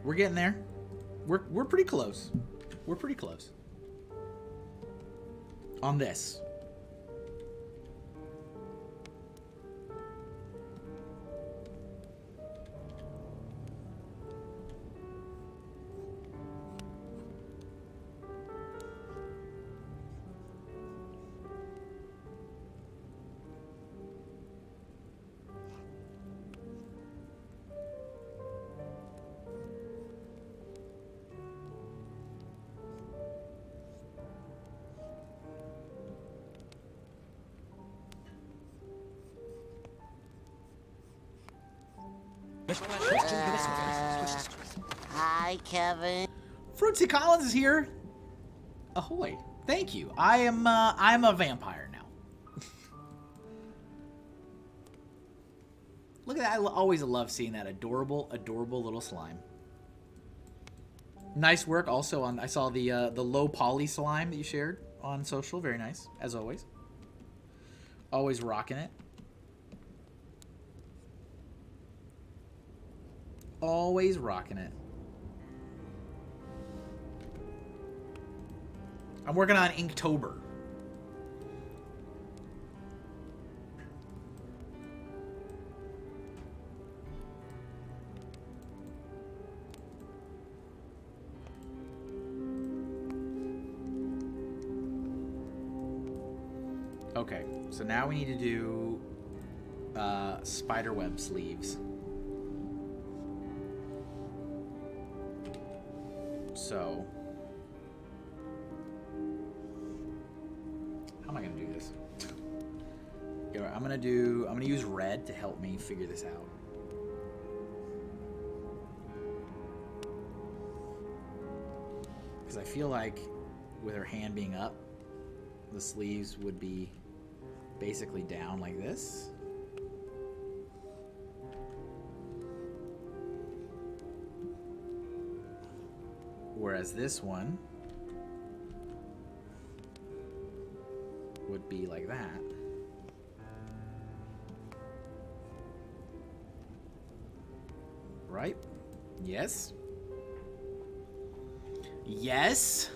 We're getting there. We're pretty close. We're pretty close. On this. Hi, Kevin. Fruitsy Collins is here. Ahoy. Thank you. I'm a vampire now. Look at that. I always love seeing that adorable, adorable little slime. Nice work also on, I saw the low poly slime that you shared on social. Very nice, as always. Always rocking it. Always rocking it. I'm working on Inktober. Okay, so now we need to do spiderweb sleeves. So, how am I gonna do this? Here, I'm gonna use red to help me figure this out. Because I feel like with her hand being up, the sleeves would be basically down like this. Whereas this one would be like that. Right? Yes? Yes?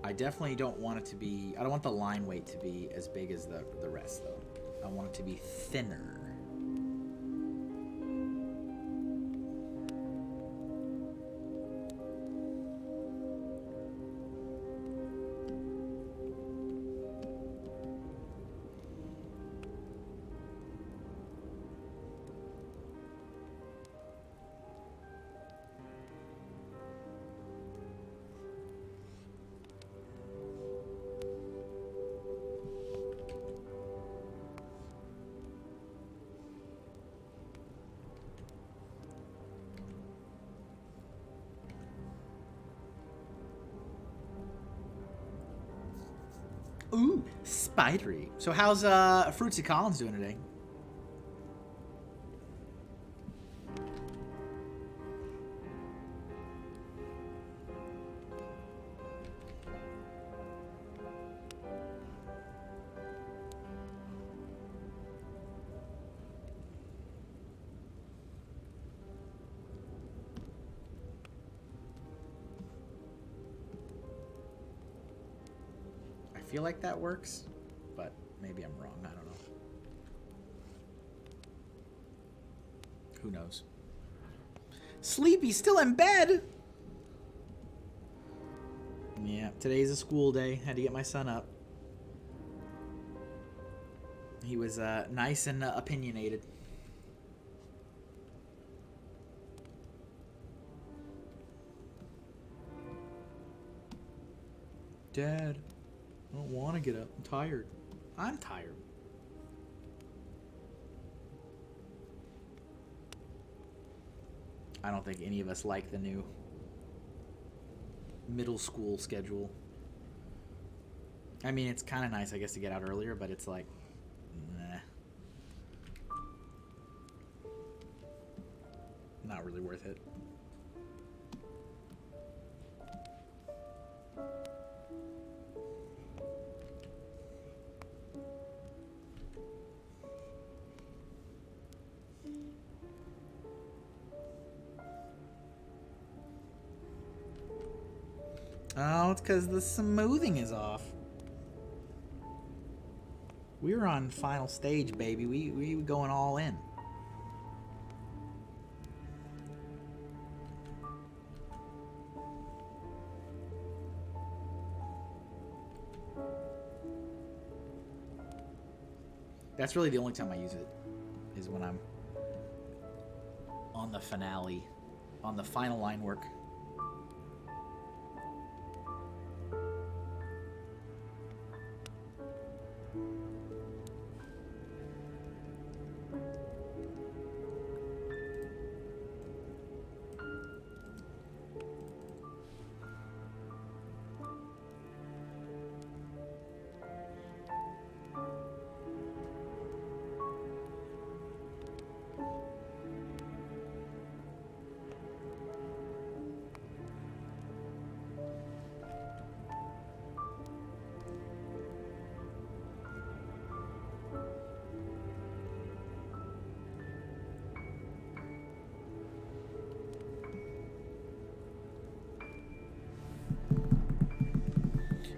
I definitely don't want it to be, I don't want the line weight to be as big as the rest though. I want it to be thinner. Ooh, spidery. So how's Fruitsy Collins doing today? I feel like that works, but maybe I'm wrong. I don't know. Who knows? Sleepy, still in bed? Yeah, today's a school day. Had to get my son up. He was nice and opinionated. Dad, I don't want to get up. I'm tired. I'm tired. I don't think any of us like the new middle school schedule. I mean, it's kind of nice, I guess, to get out earlier, but it's like, nah. Not really worth it. Oh, it's because the smoothing is off. We were on final stage, baby. We were going all in. That's really the only time I use it, is when I'm on the finale, on the final line work.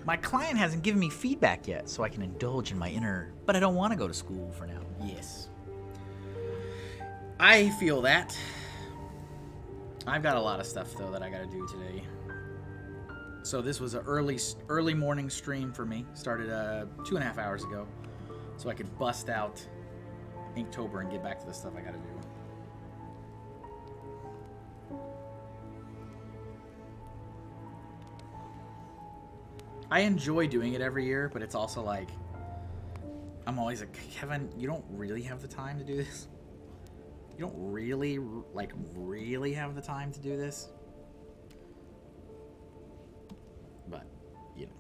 My client hasn't given me feedback yet, so I can indulge in my inner, but I don't want to go to school for now. Yes. I feel that. I've got a lot of stuff, though, that I got to do today. So this was an early morning stream for me. Started 2.5 hours ago, so I could bust out Inktober and get back to the stuff I got to do. I enjoy doing it every year, but it's also like, I'm always like, Kevin, you don't really have the time to do this. You don't really, like, really have the time to do this. But, you know,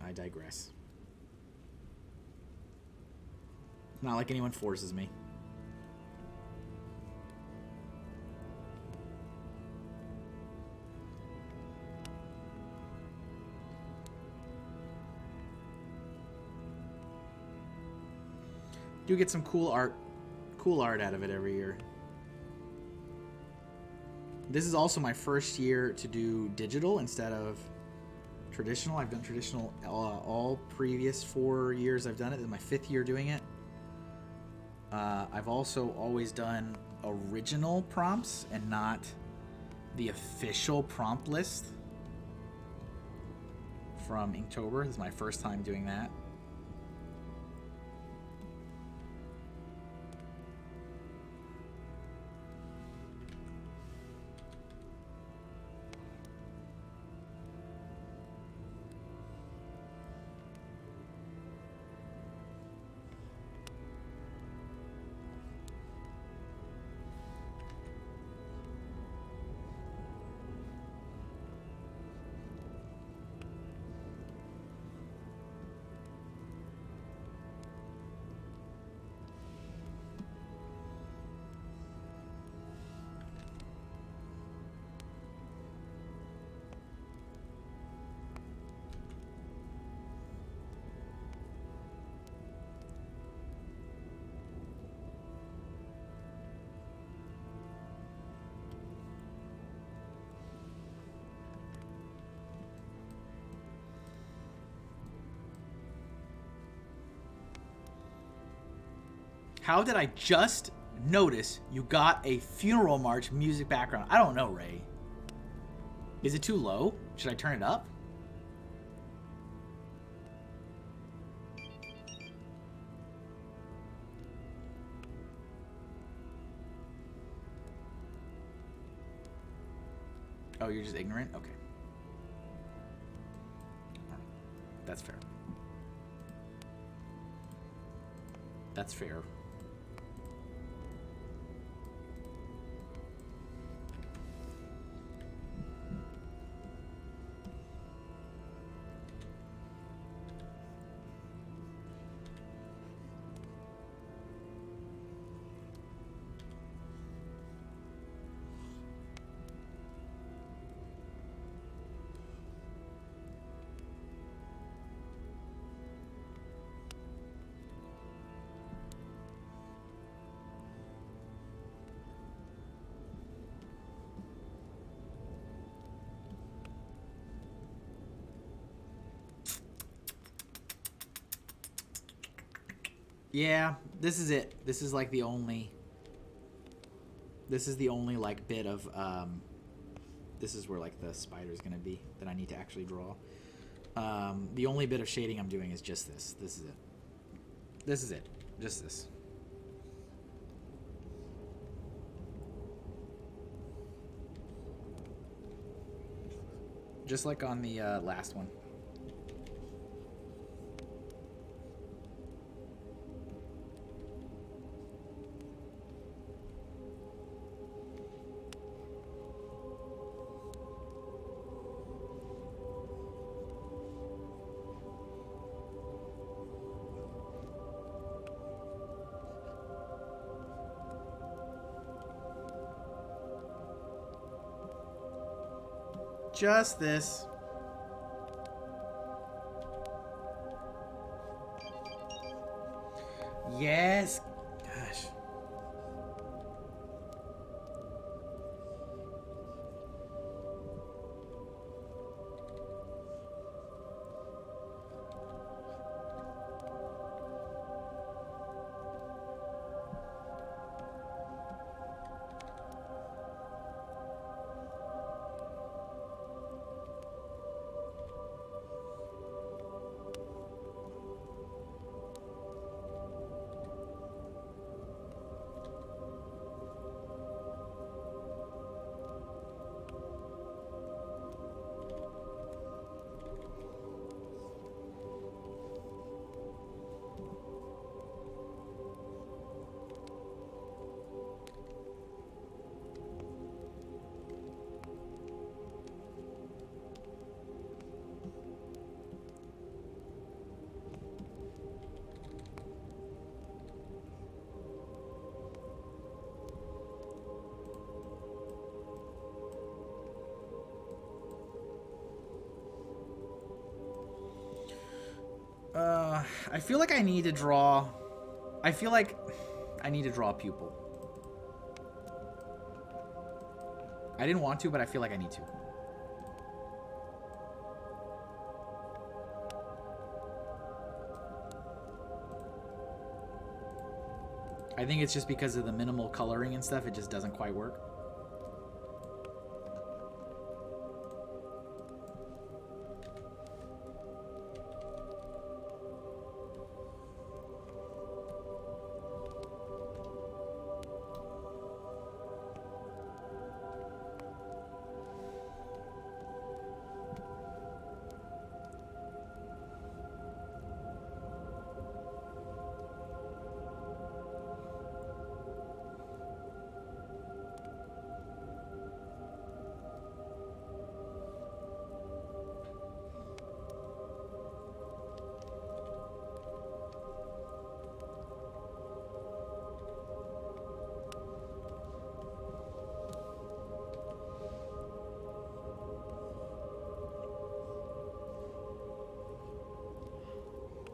I digress. Not like anyone forces me. Do get some cool art out of it every year. This is also my first year to do digital instead of traditional. I've done traditional all previous 4 years I've done it. This is my 5th year doing it. I've also always done original prompts and not the official prompt list from Inktober. This is my first time doing that. How did I just notice you got a funeral march music background? I don't know, Ray. Is it too low? Should I turn it up? Oh, you're just ignorant? Okay. That's fair. That's fair. Yeah, this is it. This is like the only... This is the only like bit of... This is where like the spider's gonna be that I need to actually draw. The only bit of shading I'm doing is just this. This is it. This is it. Just this. Just like on the last one. Just this. Yes. Gosh. I feel like I need to draw... I feel like I need to draw a pupil. I didn't want to, but I feel like I need to. I think it's just because of the minimal coloring and stuff, it just doesn't quite work.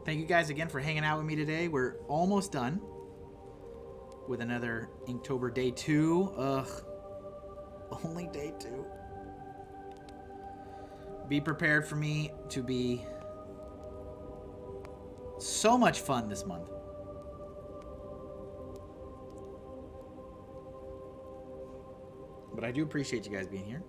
Thank you guys again for hanging out with me today. We're almost done with another Inktober day 2. Ugh. Only day 2. Be prepared for me to be so much fun this month. But I do appreciate you guys being here.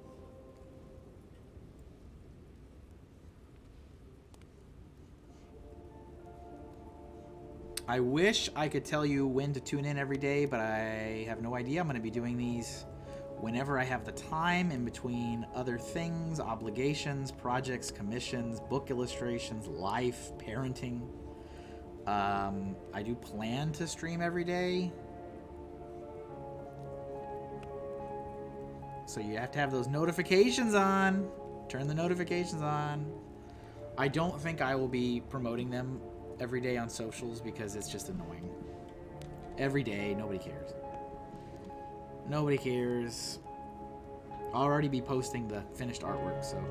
I wish I could tell you when to tune in every day, but I have no idea. I'm going to be doing these whenever I have the time, in between other things, obligations, projects, commissions, book illustrations, life, parenting. I do plan to stream every day. So you have to have those notifications on. Turn the notifications on. I don't think I will be promoting them every day on socials because it's just annoying. Every day, nobody cares. Nobody cares. I'll already be posting the finished artwork, so.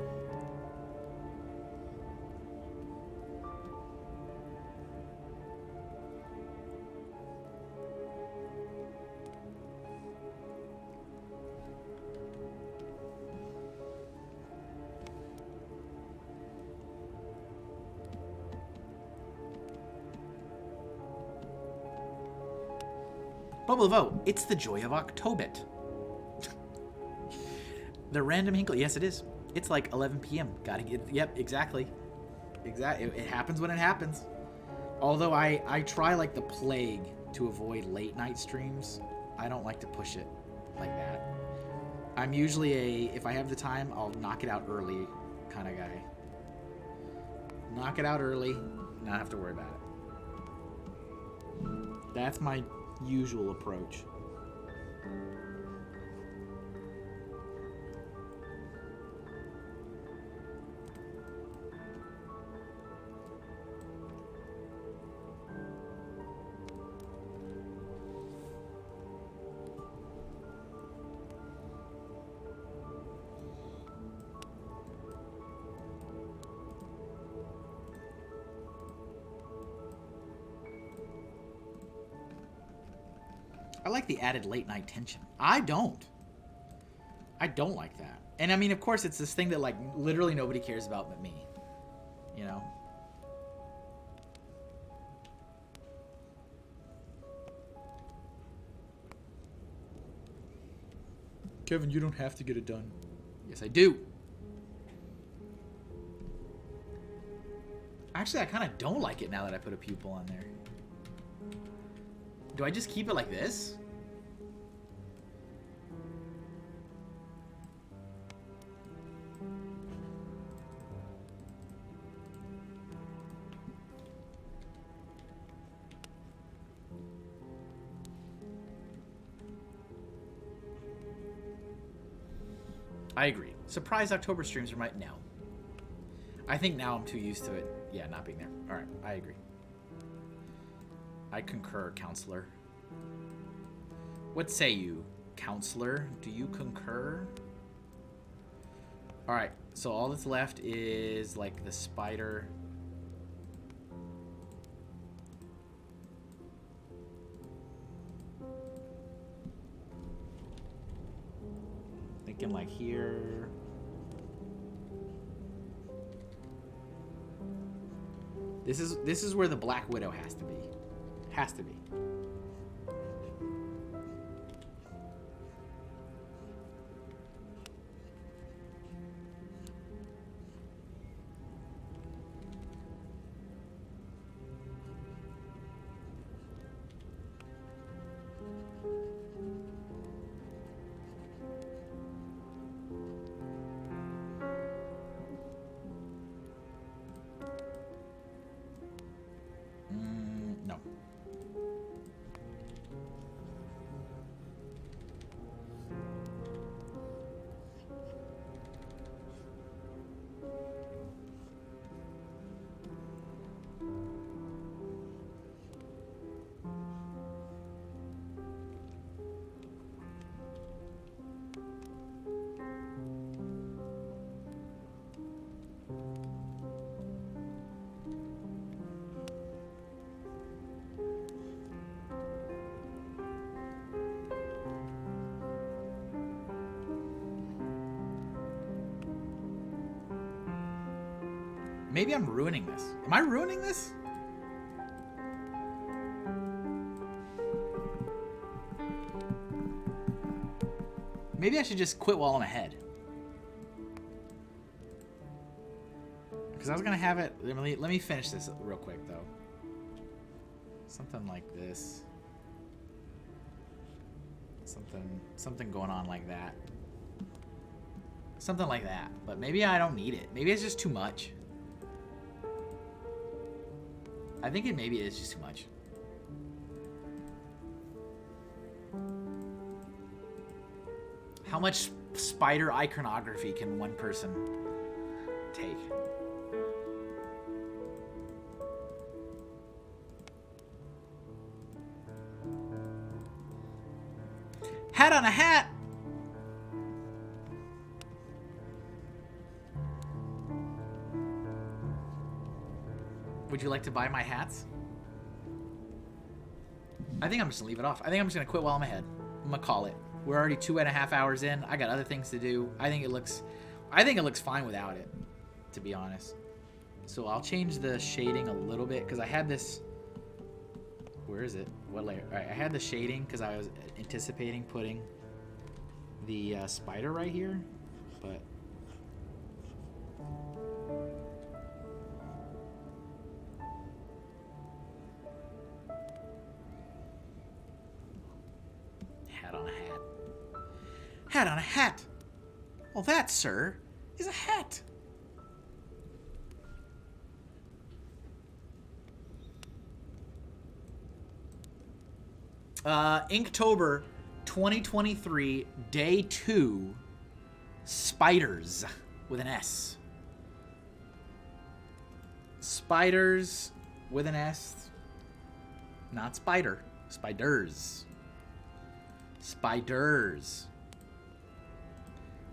Bubble Vote, it's the joy of October. The random Hinkle, yes it is. It's like 11 p.m. Gotta get, yep, exactly. It happens when it happens. Although I try like the plague to avoid late night streams. I don't like to push it like that. I'm usually if I have the time, I'll knock it out early kind of guy. Knock it out early, not have to worry about it. That's my usual approach. I like the added late night tension. I don't like that. And I mean, of course, it's this thing that like literally nobody cares about but me. You know? Kevin, you don't have to get it done. Yes, I do. Actually, I kind of don't like it now that I put a pupil on there. Do I just keep it like this? I agree. Surprise October streams are no. I think now I'm too used to it. Yeah, not being there. All right, I agree. I concur, counselor. What say you, counselor? Do you concur? All right, so all that's left is like the spider. Thinking like here. This is where the Black Widow has to be. Has to be. No. Maybe I'm ruining this. Am I ruining this? Maybe I should just quit while I'm ahead. Because I was gonna have it. Let me finish this real quick though. Something like this. Something going on like that. Something like that. But maybe I don't need it. Maybe it's just too much. I think maybe it is just too much. How much spider iconography can one person take? Hat on a hat! Would you like to buy my hats? I think I'm just gonna leave it off. I think I'm just gonna quit while I'm ahead. I'm gonna call it. We're already 2.5 hours in. I got other things to do. I think it looks fine without it, to be honest. So I'll change the shading a little bit because I had this Where is it? What layer? All right, I had the shading because I was anticipating putting the spider right here, but hat on a hat. Hat on a hat. Well, that, sir, is a hat. Inktober 2023, day 2, spiders with an S. Spiders with an S. Not spider. Spiders. Spiders.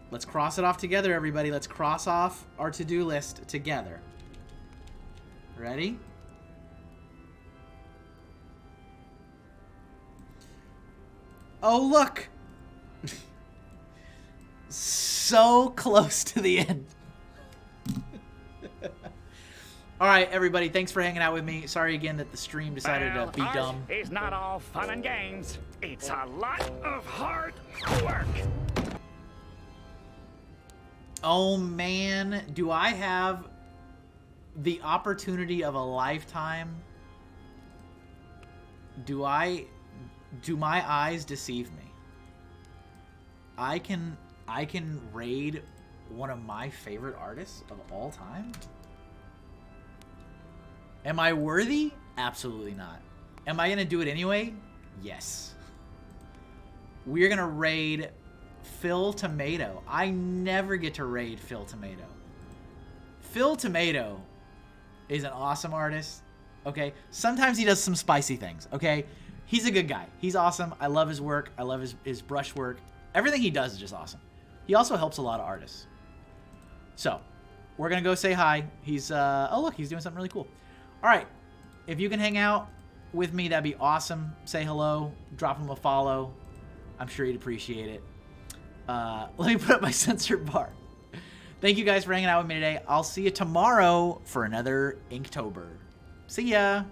Let's cross it off together, everybody. Let's cross off our to-do list together. Ready? Oh, look! So close to the end. Alright, everybody. Thanks for hanging out with me. Sorry again that the stream decided to be art dumb. is not all fun and games. It's a lot of hard work. Oh, man. Do I have the opportunity of a lifetime? Do my eyes deceive me? I can raid one of my favorite artists of all time? Am I worthy? Absolutely not. Am I gonna do it anyway? Yes. We're gonna raid Phil Tomato. I never get to raid Phil Tomato. Phil Tomato is an awesome artist. Okay? Sometimes he does some spicy things. Okay? He's a good guy. He's awesome. I love his work. I love his brush work. Everything he does is just awesome. He also helps a lot of artists. So, we're going to go say hi. He's, oh look, he's doing something really cool. All right. If you can hang out with me, that'd be awesome. Say hello. Drop him a follow. I'm sure he'd appreciate it. Let me put up my censored bar. Thank you guys for hanging out with me today. I'll see you tomorrow for another Inktober. See ya.